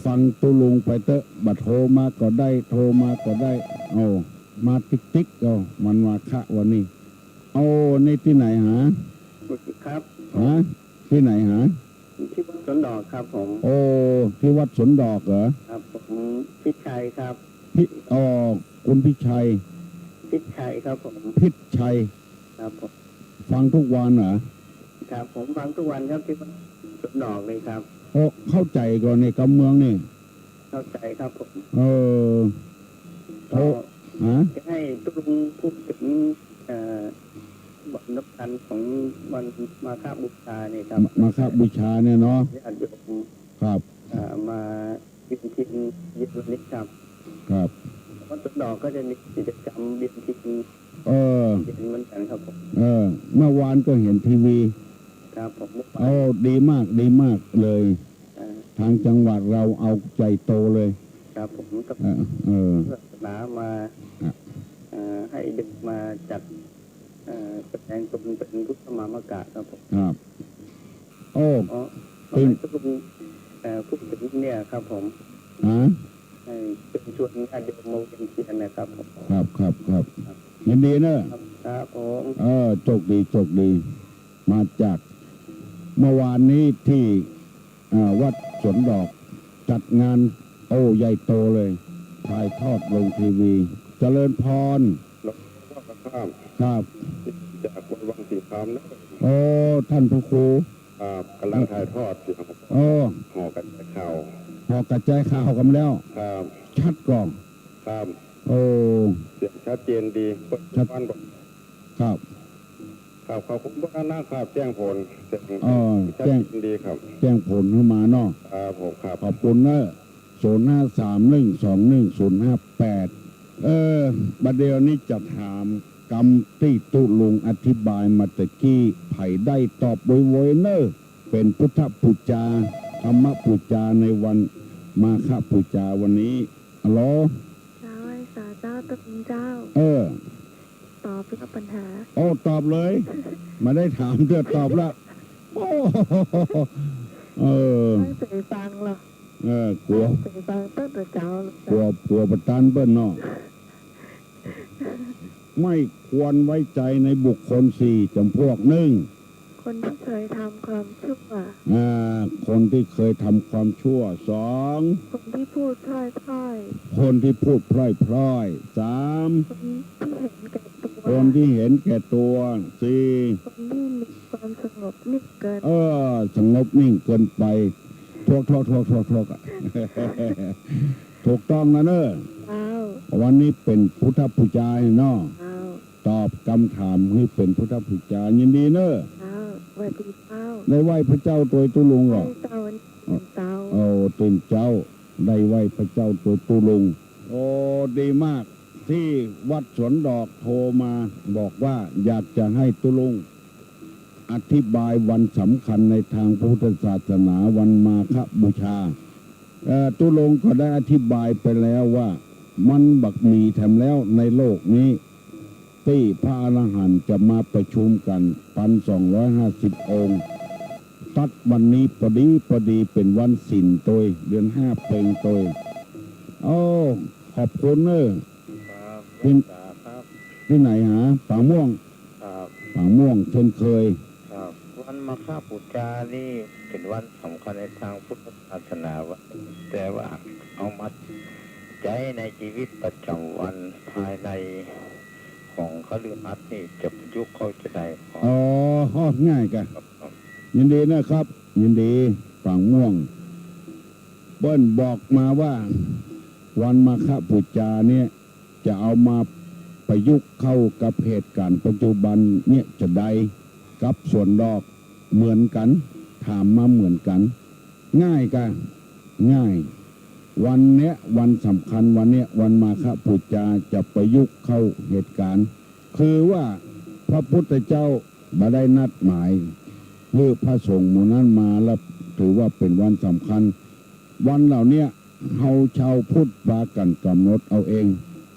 E: ฟังตุลุงไปเตอะบัดโทรมาก็ได้โทรมาก็ได้มาติ๊กมันมาคะวันนี้ในที่ไหนหา
F: ครับ
E: ที่ไหนหา
F: ที่วัดสวนดอกครับผม
E: ที่วัดสวนดอกเหรอ
F: ครับผมพิชัยครับ
E: คุณพิชัย
F: พิชัยครับผม
E: พิชัย
F: ครับผม
E: ฟังทุกวันเหรอ
F: ครับผมฟังทุกวันครับที่วัดสวนดอกเลยครับ
E: เข้าใจก่อนในกำเมืองนี่
F: เข้าใจครับผม
E: ก็
F: จะให้ตุลุงพูดถึงบทนับพันของวันมาฆบูชาเนี่ยครับ
E: มาฆบูชาเนี่ยเนาะ
F: ญาติโยม
E: ครับ
F: มาเวียนทินเย็นวันนี้ครับ
E: ครับ
F: วัดสวนดอกก็จะมีกิจกรรมเวียนทินเย็นเหมือนกันครับผม
E: เมื่อวานก็เห็นทีวี
F: ครับผม
E: ดีมากเลยทางจังหวัดเราเอาใจโตเลย
F: ครับผมต้องศาสนามาให้เด็กมาจัดแสดงตนเป็นพุทธมามกะครับผม
E: ครับ
F: ให้ทุกคนพูดถึงเนี่ยครับผมให้เป็นชวนญาติโยมมาเวียนเทียนนะครับผม
E: ครับยินดีเนอะ
F: ครับผม
E: โชคดีมาจากเมื่อวานนี้ที่วัดสวนดอกจัดงานใหญ่โตเลยถ่ายทอดลงทีวีเจริญพรครับ
F: จากวัดวังสีคำนะ
E: ท่านพระครู
F: กำลังถ่ายทอดอยู่ครับห่อกันข่าว
E: พอกระจายข่าวกันแล้ว
F: ครับ
E: ชัดกล่อง
F: ครับเสียงชัดเจนดีชัด
E: ครับ
F: เขาคุ้มว่าหน้าครับแจ้งผลเสียงชัดเจนดีครับ
E: แจ้งผลขึ้นมาเนาะ
F: ครับผมครับ
E: ขอบคุณเนอะ0531210558บัดเดี๋ยวนี้จะถามกรรมที่ตุลุงอธิบายมาตะกี้ไผ่ได้ตอบโวยเนอะเป็นพุทธปูจาธรรมปูจาในวันมาฆปูจาวันนี้ฮัลโหล
G: สาเจ้าตะกุงเจ้าตอบรับปัญหา
E: ตอบเลยมาได้ถามเธอตอบแล้ว
G: ไม่เคยฟังหรอก
E: กลัว
G: เคยฟังตั้งแต่เจ้าก
E: ลัวประทานเปิ้ลเนาะไม่ควรไว้ใจในบุคคล4 จำพวก 1
G: คนที่เคยทำความชั่ว
E: คนที่เคยทำความชั่ว2
G: คนที่พูดพล่อย
E: คนที่พูดพล่อย3คนที่เห็นแก่ตัว4
G: คนที่มีความสงบนิ่งเกิน
E: สงบนิ่งเกินไปทวกถูกต้องนะเนอะวันนี้เป็นพุทธปูจาเนาะตอบคำถามให้เป็นพุทธปูจายินดีเนอะได้ไหวพระเจ้าตัวตุลุงหรอตื่นเจ้าได้ไหวพระเจ้าตัวตุลุงดีมาก ที่วัดสวนดอกโทรมาบอกว่าอยากจะให้ตุลุงอธิบายวันสำคัญในทางพุทธศาสนาวันมาฆบูชาตุลุงก็ได้อธิบายไปแล้วว่ามันบักมีแถมแล้วในโลกนี้ที่พระอรหันต์จะมาประชุมกัน 1,250 องค์ตัดวันนี้พอดีเป็นวันสินตัวเดือน5เพ็งตัวโอ้ขอบคุณเนอะที่ไหนหาป่าม่วงป่าม่วงเช่นเคย
F: วันมาฆบูชานี่เป็นวันสำคัญในทางพุทธศาสนาแต่ว่าเอามาใช้ในชีวิตประจำวันภายในของคฤหัสถ์นี่จะประยุกต์เข้าจะได้
E: ง่ายกันยินดีนะครับยินดีป่าม่วงเปิ้ลบอกมาว่าวันมาฆบูชาเนี่ยจะเอามาประยุกต์เข้ากับเหตุการณ์ปัจจุบันเนี่ยจะได้กับส่วนดอกเหมือนกันถามมาเหมือนกันง่ายกันง่ายวันเนี้ยวันสำคัญวันเนี้ยวันมาฆบูชาจะประยุกต์เข้าเหตุการณ์คือว่าพระพุทธเจ้ามาได้นัดหมายเมื่อพระสงฆ์หมู่นั้นมาแล้วถือว่าเป็นวันสำคัญวันเหล่านี้เฮาชาวพุทธพากันกำหนดเอาเอง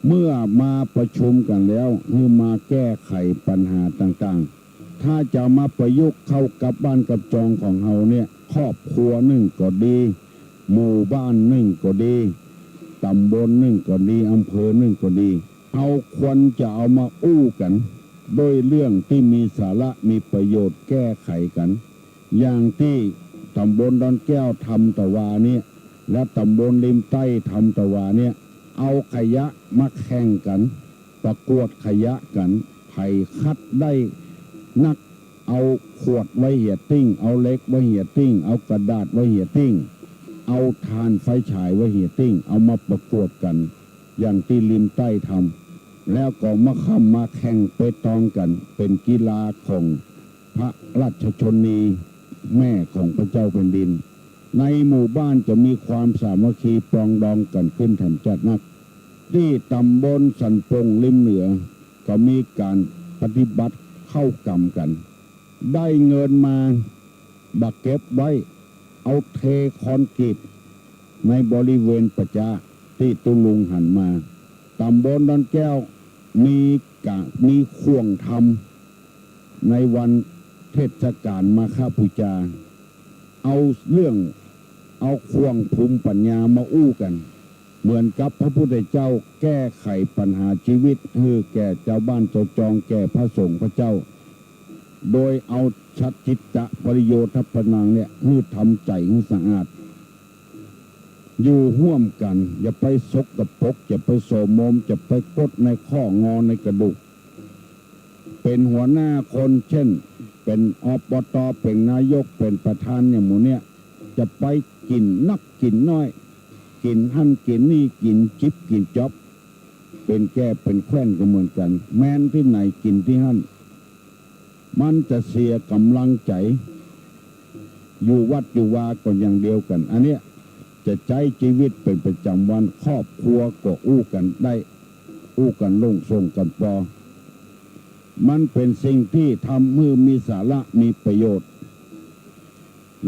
E: เมื่อมาประชุมกันแล้วคือมาแก้ไขปัญหาต่างๆถ้าจะมาประยุกต์เข้ากับบ้านกับจองของเฮาเนี่ยครอบครัวหนึ่งก็ดีหมู่บ้านหนึ่งก็ดีตำบลหนึ่งก็ดีอำเภอหนึ่งก็ดีเอาควรจะเอามาอู้กันโดยเรื่องที่มีสาระมีประโยชน์แก้ไขกันอย่างที่ตำบลดอนแก้วทำตะวาเนี่ยและตำบลริมใต้ทำตะวาเนี่ยเอาขยะมาแข่งกันประกวดขยะกันไผ่คัดได้นักเอาขวดไว้เหี่ยติ้งเอาเล็กไว้เหี่ยติ้งเอากระดาษไว้เหี่ยติ้งเอาทานไฟฉายไว้เหี่ยติ้งเอามาประกวดกันอย่างที่ริมใต้ทำแล้วก็มาค้ำมาแข่งไปตองกันเป็นกีฬาของพระราชชนีแม่ของพระเจ้าแผ่นดินในหมู่บ้านจะมีความสามัคคีปรองดองกันขึ้นแถมจัดนักที่ตำบลสันปงริมเหนือก็มีการปฏิบัติเข้ากรรมกันได้เงินมาบักเก็บไว้เอาเทคอนกรีตในบริเวณประจาที่ตุลุงหันมาตำบลดอนแก้วมีข่วงทำในวันเทศกาลมาฆบูชาเอาข่วงภูมิปัญญามาอู้กันเหมือนกับพระพุทธเจ้าแก้ไขปัญหาชีวิตให้แก่เจ้าบ้านเจ้าจองแก่พระสงฆ์พระเจ้าโดยเอาชัดจิตตะปริโยทัพพนังเนี่ยให้ทำใจให้สะอาดอยู่ห่วมกันอย่าไปซกกระปกอย่าไปโสมมจะไปกดในข้องอในกระดูกเป็นหัวหน้าคนเช่นเป็นอบต.เป็นนายกเป็นประธานเนี่ยหมู่เนี่ยจะไปกินนักกินน้อยกินหั่นกินนี่กินจิบกินจ๊อบเป็นแก่เป็นแคว้นก็เหมือนกันแม้นที่ไหนกินที่หั่นมันจะเสียกำลังใจอยู่วัดอยู่วาก่อนอย่างเดียวกันอันเนี้ยจะใช้ชีวิตเป็นประจำวันครอบครัวก็อู้กันได้อู้กันลงส่งกันปอมันเป็นสิ่งที่ทำให้มีสาระมีประโยชน์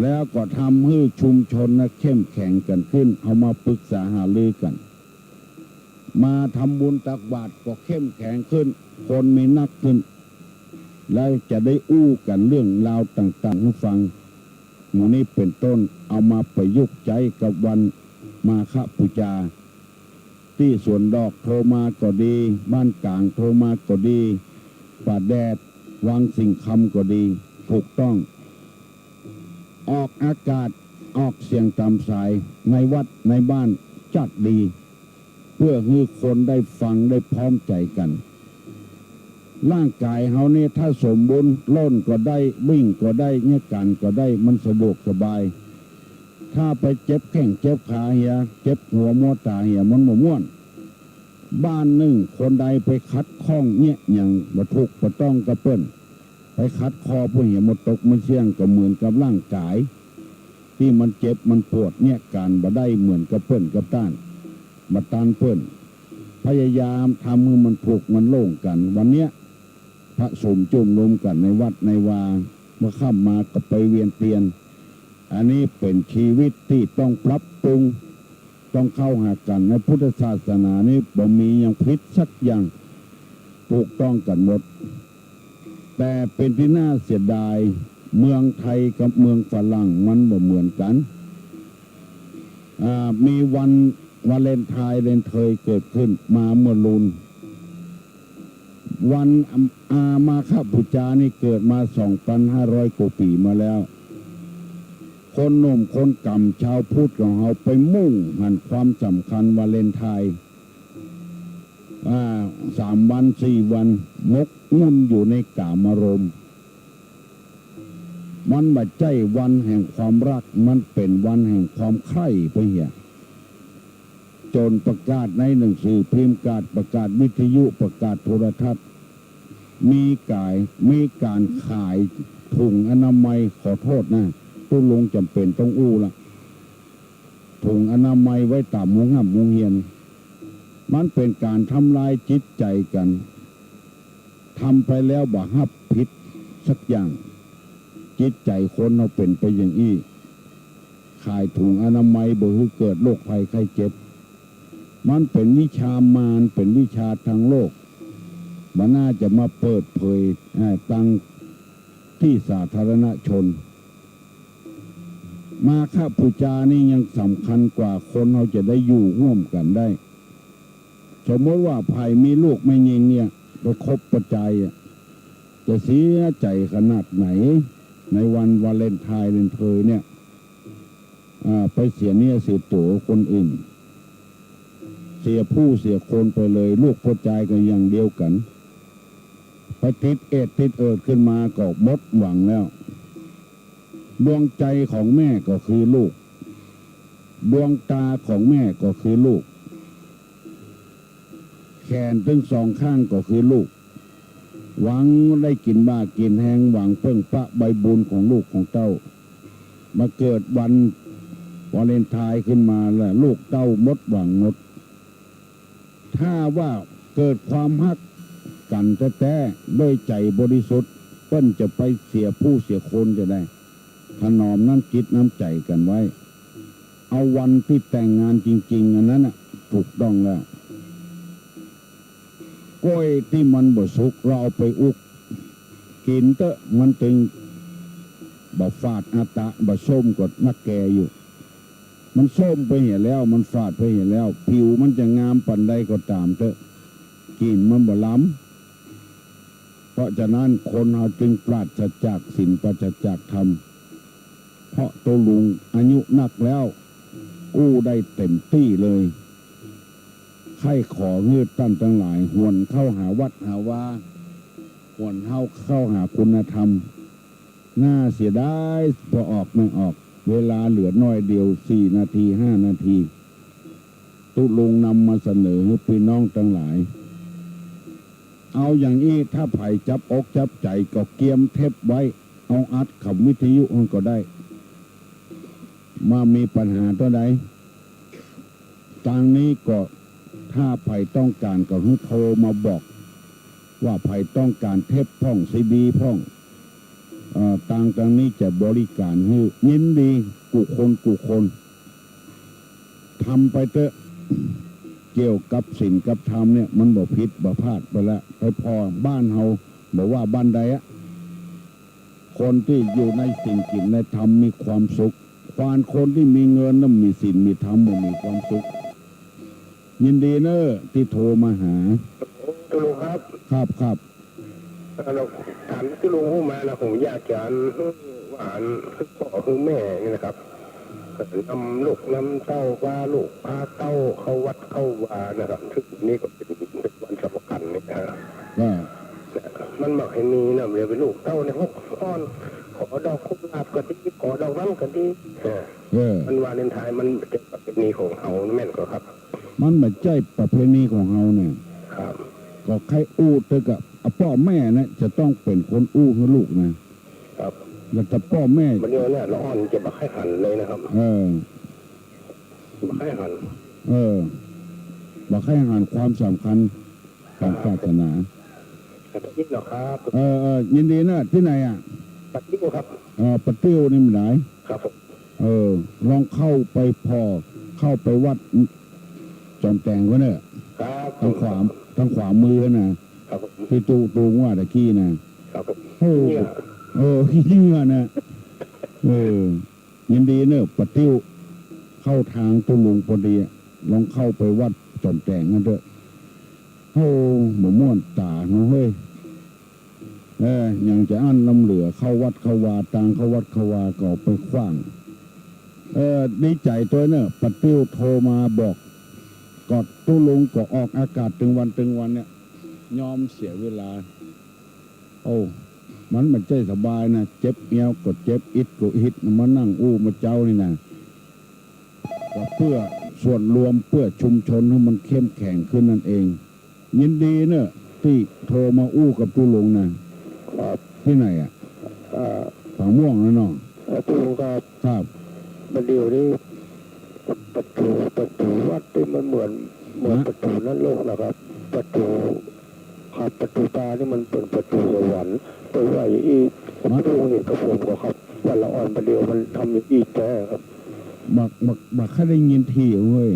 E: แล้วก็ทำให้ชุมชนเข้มแข็งกันขึ้นเอามาปรึกษาหารือกันมาทำบุญตักบาตรก็เข้มแข็งขึ้นคนมีนักขึ้นแล้วจะได้อู้กันเรื่องราวต่างๆให้ฟังหมู่นี้เป็นต้นเอามาประยุกต์ใจกับวันมาฆบูชาที่สวนดอกโทรมาก็ดีบ้านกลางโทรมาก็ดีป่าแดดวังสิงคำก็ดีถูกต้องออกอากาศออกเสียงตามสายในวัดในบ้านจัดดีเพื่อให้คนได้ฟังได้พร้อมใจกันร่างกายเฮานี่ถ้าสมบูรณ์ล้นก็ได้วิ่งก็ได้เงี้ยกันก็ได้มันสะดวกสบายถ้าไปเจ็บแข้งเจ็บขาเหียเจ็บหัวมัวตาเหียมันบ่ม่วนบ้านหนึ่งคนใดไปคัดข้องเนี่ยอย่างบ่ทุกข์บ่ต้องกระเปิ้นไปคัดคอผู้เหียหมดตกมันเสี่ยงก็เหมือนกับร่างกายที่มันเจ็บมันปวดเนี่ยการบ่ได้เหมือนกับเปิ้นกับต้านมาต้านเปิ้น พยายามทำให้มันผูกมันโล่งกันวันเนี้ยพระสมจุ่มรวมกันในวัดในวาเมื่อข้ามมาก็ไปเวียนเตียนอันนี้เป็นชีวิตที่ต้องปรับปรุงต้องเข้าหากันในพุทธศาสนานี้บ่มีอย่างพิษสักอย่างถูกต้องกันหมดแต่เป็นที่น่าเสียดายเมืองไทยกับเมืองฝรั่งมันบ่เหมือนกันมีวันวาเลนไทน์เลนเทยเกิดขึ้นมาเมื่อลุนวันมาฆบูชานี่เกิดมา 2,500 กว่าปีมาแล้วคนหนุ่มคนกำชาวพุทธของเราไปมุ่งหันความสำคัญวาเลนไทน์3 วัน4 วันมกมุ่นอยู่ในกามารมณ์มันบัดใจวันแห่งความรักมันเป็นวันแห่งความใคร่ไปเหี้ยจนประกาศในหนังสือพิมพ์ประกาศวิทยุประกาศโทรทัศน์มีการขายถุงอนามัยขอโทษนะตู้ลงจำเป็นต้องอู้ละถุงอนามัยไว้ตามมุงหับมุงเฮียนมันเป็นการทำลายจิตใจกันทำไปแล้วบ่ฮับผิดสักอย่างจิตใจคนเราเป็นไปอย่างอี้ขายถุงอนามัยบ่ให้เกิดโรคภัยไข้เจ็บมันเป็นวิชามารเป็นวิชาทางโลกมันน่าจะมาเปิดเผยตั้งที่สาธารณชนมาฆบูชานี่ยังสำคัญกว่าคนเราจะได้อยู่ร่วมกันได้สมมติว่าภัยมีลูกไม่ยิงเนี่ยไปคบประจัยจะเสียใจขนาดไหนในวันวาเลนไทน์เลนเทยเนี่ยไปเสียเนี่ยเสียตัวคนอื่นเสียผู้เสียคนไปเลยลูกประจัยกันอย่างเดียวกันไปติดเอิดขึ้นมาก็หมดหวังแล้วดวงใจของแม่ก็คือลูกดวงตาของแม่ก็คือลูกแขนทั้งสองข้างก็คือลูกหวังได้กินบ้ากินแห้งหวังเพิ่งพระใบบุญของลูกของเต้ามาเกิดวันวาเลนไทน์ขึ้นมาแล้วลูกเต้าหมดหวังหมดถ้าว่าเกิดความฮักกันแท้ๆด้วยใจบริสุทธิ์เพิ่นจะไปเสียผู้เสียคนจะได้ถนอมน้ำจิตน้ำใจกันไว้เอาวันที่แต่งงานจริงๆอันนั้นถูกต้องแล้วกล้วยที่มันบ่สุกเราเอาไปอุกกินเตอะมันถึงบ่ฟาดอาตะบ่ส้มกดนักแกอยู่มันส้มไปเห็นแล้วมันฟาดไปเห็นแล้วผิวมันจะงามปันใดก็ตามเตอะกินมันบ่ล้ำเพราะฉะนั้นคนเราจึงปราศจากศีลปราศจากธรรมเพราะตัวลุงอายุนักแล้วอู้ได้เต็มที่เลยใครขอเงืดตั้นทั้งหลายหวนเข้าหาวัดหาว่าหวนเข้าหาคุณธรรมน่าเสียดายพอออกไม่ออกเวลาเหลือน้อยเดียว4 นาที5 นาทีตุลุงนำมาเสนอให้พี่น้องทั้งหลายเอาอย่างนี้ถ้าไผ่จับอกจับใจก็เกียมเทปไว้เอาอัดขับวิทยุมันก็ได้มามีปัญหาตัวใดทางนี้ก็ถ้าไผ่ต้องการก็ให้โทรมาบอกว่าไผ่ต้องการเทปพ่องซีดีพ่องทางนี้จะบริการให้ยินดีกุคนทำไปเถอะเกี่ยวกับศีลกับธรรมเนี่ยมันบ่ผิดบ่พลาดไปแล้วไปพอบ้านเฮาบอกว่าบ้านใดคนที่อยู่ในศีลกินในธรรมมีความสุขคนที่มีเงินนั้นมีศีลมีธรรมบ่มีความสุขยินดีเนอะที่โทรมาหา
F: ตุลุงครับ
E: ครับ
F: เราถามตุลุงผู้มานะผมอยากจะหวานพ่อคือแม่นี่นะครับนำลูกนำเต้าว่าลูกพาเต้าเข้าวัดเข้าวานะครับทึกนี้ก็เป็นวันสำคัญนี่ฮะมันบอกให้มีนะเดี๋ยวเป็นลูกเต้าในห้องอ้อนขอดอกคุกลาบกันดีขอดอกน้ำกันดีมันวาเลนไทน์มันเป็นประเพณีของเฮาแม่นก็ครับ
E: มันไม่ใช่ประเพณีของเฮาเนี่ย
F: ครับ
E: ก็ใครอู้เธอกับพ่อแม่นะจะต้องเป็นคนอู้ให้ลูกนะครับแล้วแต่พ่อแม่
F: มันเนี่ยเราอ่อนจะบักให้หันเลยนะครับบักให้หัน
E: บอกให้อ่านความสำคัญของศาสนา
F: ยิ่งหรอครับ
E: ยินดีนะที่ไหนอ่ะ
F: ปัดดิ้วครับ
E: ปัดติ้วนี่มันไหน
F: ครับผม
E: ลองเข้าไปเข้าไปวัดจอมแตงก็เนี่ยทางขวามือนะครับที่ตูงว่าตะกี้นะครับขี้เงื่อนะยินดีเนอะปัดติ้วเข้าทางตุลุงพอดีลองเข้าไปวัดจอมแตงกันเถอะหมูม่วนตาเนาะเฮ้ยยังจะอั้นน้ำเหลือเข้าวัดเข้าวาต่างเข้าวัดเข้าวาก็ไปขว้างดีใจตัวเนอะปัดติ้วโทรมาบอกกอดตุลุงก็ออกอากาศถึงวันเนี่ยยอมเสียเวลามันใจสบายนะเจ็บเงี้ยวก็เจ็บอิดก็อิดมานั่งมาเจ้านี่นะก็เพื่อส่วนรวมเพื่อชุมชนให้มันเข้มแข็งขึ้นนั่นเองยินดีเนอะที่โทรมากับตุลุงนะที่ไหนอ่ะฝั่งม่วงนะน้อง
F: ตุลุงครับมันเดียวนี้ประตูวัดที่มันเหมือนประตูนั้นโลกนะครับประตูตานี่มันเป็นประตูสวรรค์ตัวใหญ่อีตุลุงเห็นกับผมก็ครับวันละอ่อนประเดียวมันทำอย่างอีแท้ครับ
E: บักแค่ได้ยินทีเว้ย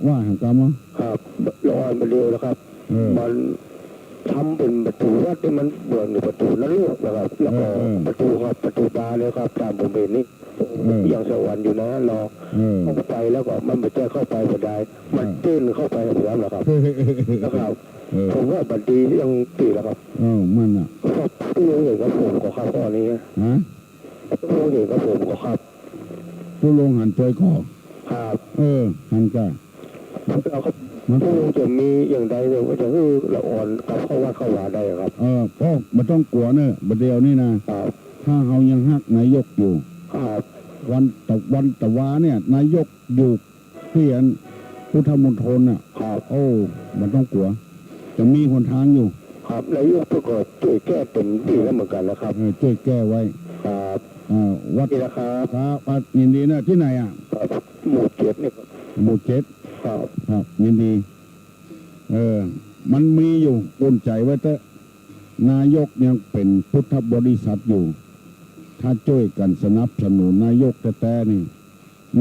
E: ว่าแห่งกรรม
F: ครับละอ่อนประเดียวนะครับมันทำเป็นประตูวัดที่มันเบื่อหรือประตูนรกนะครับแล้วก็ประตูตาเลยครับตามผมเห็นนี่อย่างสวรรค์อยู่นะรอเข้าไปแล้วก็มันไม่ใช่เข้าไปบ่ได้มันตื้นเข้าไปแบบนั้นแหละครับนะครับผมว่าบัดดียังตีแล้วครับ
E: มันอ่ะ
F: ตู้ลงเห็นกับผมก็ครับข้อนี้ตู้ลงเห็นกับผมก็ครับ
E: ตู้ลงหันตัวก่อ
F: ครับ
E: หันจ้า
F: ตู้ลงจะมีอย่างใดเลยว่าจะละอ่อนกับเข้าว่าเข้าวาได้ครับ
E: พ่อมันต้องกลัวเนอะบัดเดียวนี่นะถ้าเรายังฮักนายกอยู่วันตะวาเนี่ยนายกอยู่ที่พุทธมณฑลน่ะมันต้องกลัวจะมีหนทางอยู่
F: ครับนายกก็ช่วยแก้เต็มที่แล้วเหมือนกันนะครับ
E: ช่วยแก้ไว้
F: ครับ
E: วัด
F: นี่นะครับ
E: ครับยินดีนะที่ไหนอ่ะ
F: หมู่7นี่
E: หมู่7ครับยินดีมันมีอยู่อุ่นใจไว้เถอะนายกยังเป็นพุทธบริษัทอยู่ถ้าช่วยกันสนับสนุนนายกแต่นี่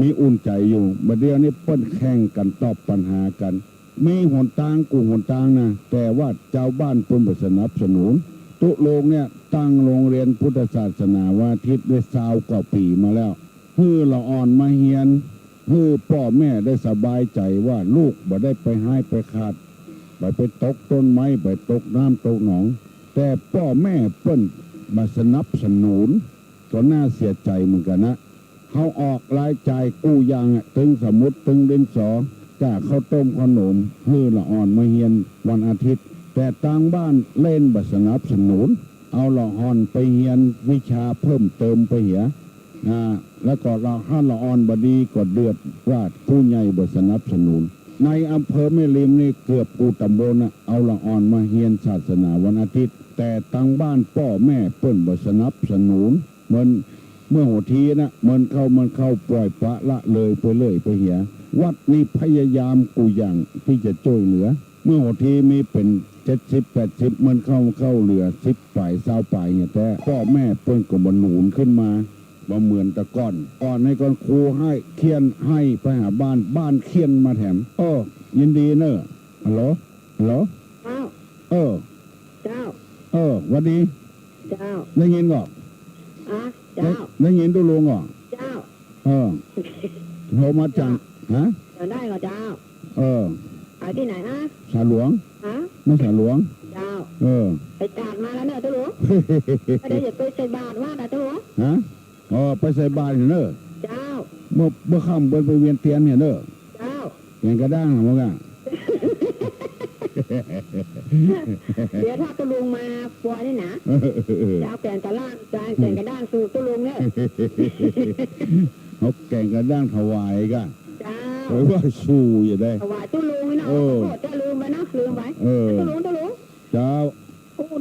E: มีอุ่นใจอยู่บัดเดี๋ยวนี้เปิ้นแข่งกันตอบปัญหากันมีหนทางกูหนทางนะแต่ว่าเจ้าบ้านเปิ้นบ่สนับสนุนตุโลงเนี่ยตั้งโรงเรียนพุทธศาสนาว่าทิศได้20 กว่าปีมาแล้วละอ่อนมาเฮียนพ่อแม่ได้สบายใจว่าลูกบ่ได้ไปให้ไปขาดไปตกต้นไม้ไปตกน้ำตกหนองแต่พ่อแม่เปิ้นมาสนับสนุนก็น่าเสียใจเหมือนกันนะเขาออกรายจ่ายกู้ยางถึงสมุดถึงดินสอกะข้าวต้มขนมละอ่อนมาเฮียนวันอาทิตย์แต่ต่างบ้านเล่นบัสนับสนุนเอาละอ่อนไปเฮียนวิชาเพิ่มเติมไปเหียแล้วก็ละอ่อนบดีก็เดือดว่าผู้ใหญ่บัสนับสนุนในอำเภอแม่ริมนี่เกือบกูตำบลเอาละอ่อนมาเฮียนศาสนาวันอาทิตย์แต่ต่างบ้านพ่อแม่เปิ้นบัสนับสนุนเมื่อหัวทีนะมันเข้าปล่อยปละละเลยไปเหียวัดนี้พยายามกูอย่างที่จะช่วยเหลือเมื่อหัวทีมีเป็น70-80มันเข้าเหลือ10 ฝ่าย20 ฝ่ายเนี่ยแต่พ่อแม่เปิ้นก็บ่หนุนขึ้นมาบ่เหมือนแต่ก่อนให้ก่อนครูให้เขียนให้ไปหาบ้านเขียนมาแถมยินดีเนอะฮัลโหล
G: เจ้า
E: วันดี
G: เจ้า
E: ได้ยินก่อนได้ยินตุลุงก่อน
G: เจ้า
E: โทรมาจัง
G: จะได้ก่อนเจ้าไปที่ไหน
E: สาหลวงไม่สาหลวง
G: เจ้าไปจาดมาแล้วเนอะตุลุงไม่ได้อย่าไปใส่บาตรว่าแต่ตุลุง
E: ไปใส่บาตรเนอะ
G: เจ้า
E: เมื่อค่ำไปเวียนเทียนเนี่ยเนอะ
G: เจ้า
E: อย่างกระด้างมั้งอ่ะ
G: เดี๋ยวถ้าตุลุงมาปล่อยนี่นะจะเอาแกงกระด้างสู่ตุลุงเนี่ย
E: เขาแกงกระด้างถวายกัน
G: เจ้า
E: หรือว่าสู้อย่าได้
G: ถวายตุลุงนี่นะจะลืมไปนะลืมไปตุลุง
E: เจ้า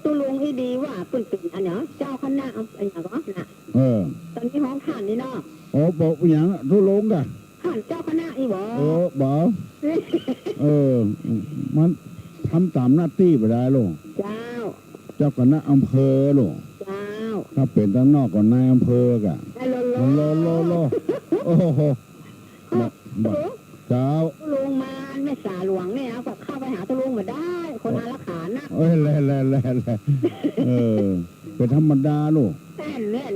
G: ตุลุงที่ดีว่าเป็นอันเนาะเจ้าคณะอันอย่างก็นะตอนนี้ห้องฐานนี่เนาะ
E: บอกอย่างตุลุงกัน
G: เข้า านเจ้าคณะอีบ่
E: โอ้บ่มันทำตามหน้าที่ไปได้ลูก
G: เจ้า
E: เจ้าคณะอำเภอลูก
G: เจ้า
E: ถ้าเป็นด้านนอกก็นายอำเภอกะ
G: ไอ้โล
E: โลโอ้โหบ่เจ้า
G: ตุลุงมาแม่สาหลวงเนี่ยนะก็เข้าไปหาตุลุงมาได้ คนอารักขานะ
E: เอ้ยแล่เป็นธรรมดาลูก
G: แน่นแน่น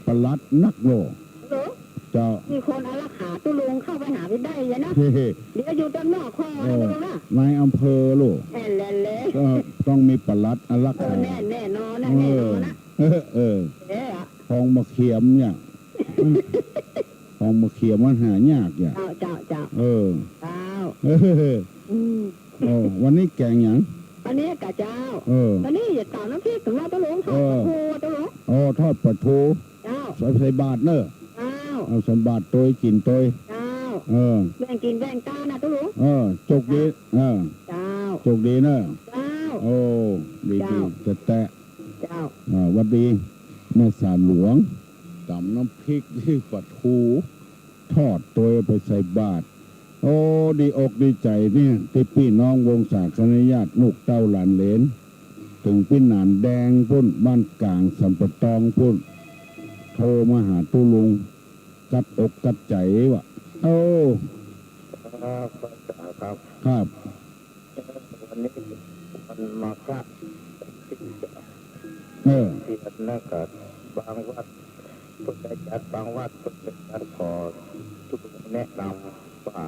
E: ประหลัดนักโลก
G: หรือ
E: เจ้า
G: มีคนอารักขาตุลุงเข้าไปหาไปได้ยังนะ
E: เฮ้
G: เดี๋ยวอยู่ด้านนอกคอนะตุลุงนะ
E: นายอำเภอลูก
G: แน่นแน่นเลย
E: ก็ต้องมีประหลัดอารักขา
G: แน่แน่นอนนะแน่นอนนะ
E: ทองมะเขียมเนี่ยทองมะเขียมมันหายากอย่าง
G: เจ้าเจ้า
E: เออ
G: โอ้
E: วันนี้แกงอย่าง
G: อันนี้กะเจ้า อันนี้อย่าต่อน้ำพริกถึงว่าตุลุงทอดปลาทูตุลุง
E: ทอดปลาทู
G: เจ้า
E: ใส่บาทเนอะ
G: เจ้า
E: เอาใส่บาทตัวกินตัว
G: เจ้า แบ่งกินแบ่งตานะตุลุง
E: จกดี
G: เจ้า
E: จกดีเนอะ
G: เจ้า
E: โอ้ดีแต่
G: เจ้า
E: วันดีแม่สารหลวงตำน้ำพริกที่ปลาทูทอดตัวไปใส่บาทโอ้ดีอกดีใจเนี่ยที่พี่น้องวงศาคณะญาติลูกเต้าหลานเหลนถึงพี่หนานแดงพุ่นบ้านกลางสัมปตองพุ่นโทรมาหาตุลุงกัดอกกัดใจวะโอ้ครับ
F: วันนี้มันมาครับที่นักการบางวัดผู้ใหญ่จัดบางวัดผู้ใหญ่จัดพอทุกแนะนำว่า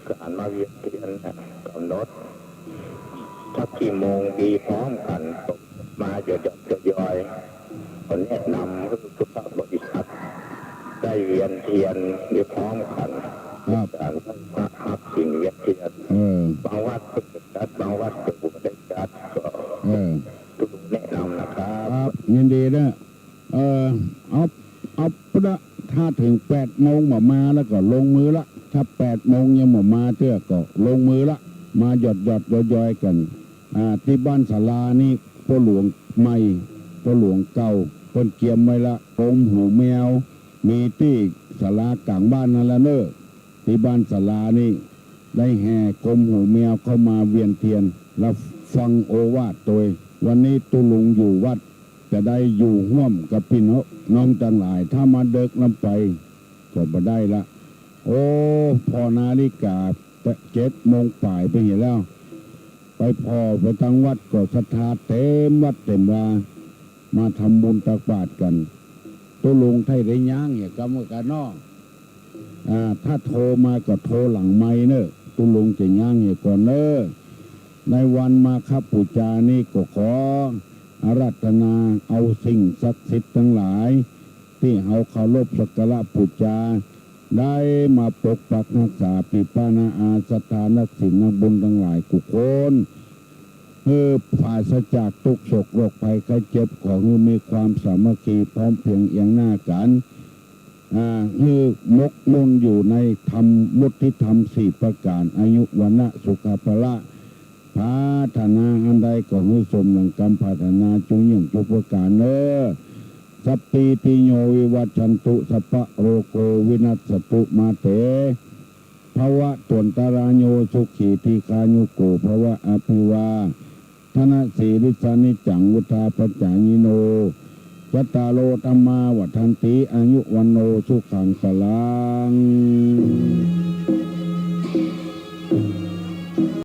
F: การมาเวียนเทียนกำหนดทักกี่โมงดีพร้อมกันมาหยดย่อยคนแนะนำก็คือพุทธบริษัทได้เวียนเทียนดีพร้อมกันการพระหักสิ่งเวียนเทียนบางวัดผู้ใหญ่จัดบางวัดผู้ใหญ่จัดก็ทุกแนะนำนะครับ
E: ยินดีนะเอาประถ้าถึง8 โมงมาแล้วก็ลงมือละถ้า8 โมงยังมาเตื้อก็ลงมือละมาหยดย่อยกันที่บ้านศาลานี่พ่อหลวงใหม่พ่อหลวงเก่าคนเกียมไว้ละกรมหูแมวมีที่ศาลากลางบ้านนั่นละเนอะที่บ้านศาลานี่ได้แห่กรมหูแมวเข้ามาเวียนเทียนแล้วฟังโอวาทโดยวันนี้ตุลุงอยู่วัดจะได้อยู่ห่วมกับพี่น้องต่างหลายถ้ามาเดิกน้ำไปก็บ่ได้ละโอ้พอนาฬิกา7 โมงป่ายไปเห็นแล้วไปพอไปทางวัดก็ศรัทธาเต็มวัดเต็มว่ามาทำบุญตักบาตรกันตุลุงไทยได้ย่างเนี่ยกรรมการนอกถ้าโทรมาก็โทรหลังไม้เนอะตุลุงจะย่างเนี่ยก่อนเนอะในวันมาครับปูจานี่ก็ขออาราธนาเอาสิ่งศักดิ์สิทธิ์ทั้งหลายที่เขาเคารพสักการะปูจาได้มาปกปักรักษาปิปานาอาสถานศิลบุญทั้งหลายกุศลฝ่ายสจากทุกโศกโรคภัยไข้เจ็บของมีความสามัคคีพร้อมเพียงเอียงหน้ากันมกมุ่นอยู่ในธรรมมุติธรรม4 ประการอายุวันนะสุขภละพัฒนาอันใดก็ให้สมดังกรรมพัฒนาจุยอย่างทุกประการเนอสัพพิติโยวิวัชชันตุสัพพะโรโกวินัสสตุมาเตภวะตวนตารายโยสุขีทีคายุโกภวะอภิวาธนสีริสานิจังวุธาปัจจายิโนจัตตาโลธรรมาวัฏันติอายุวันโนสุขังสลัง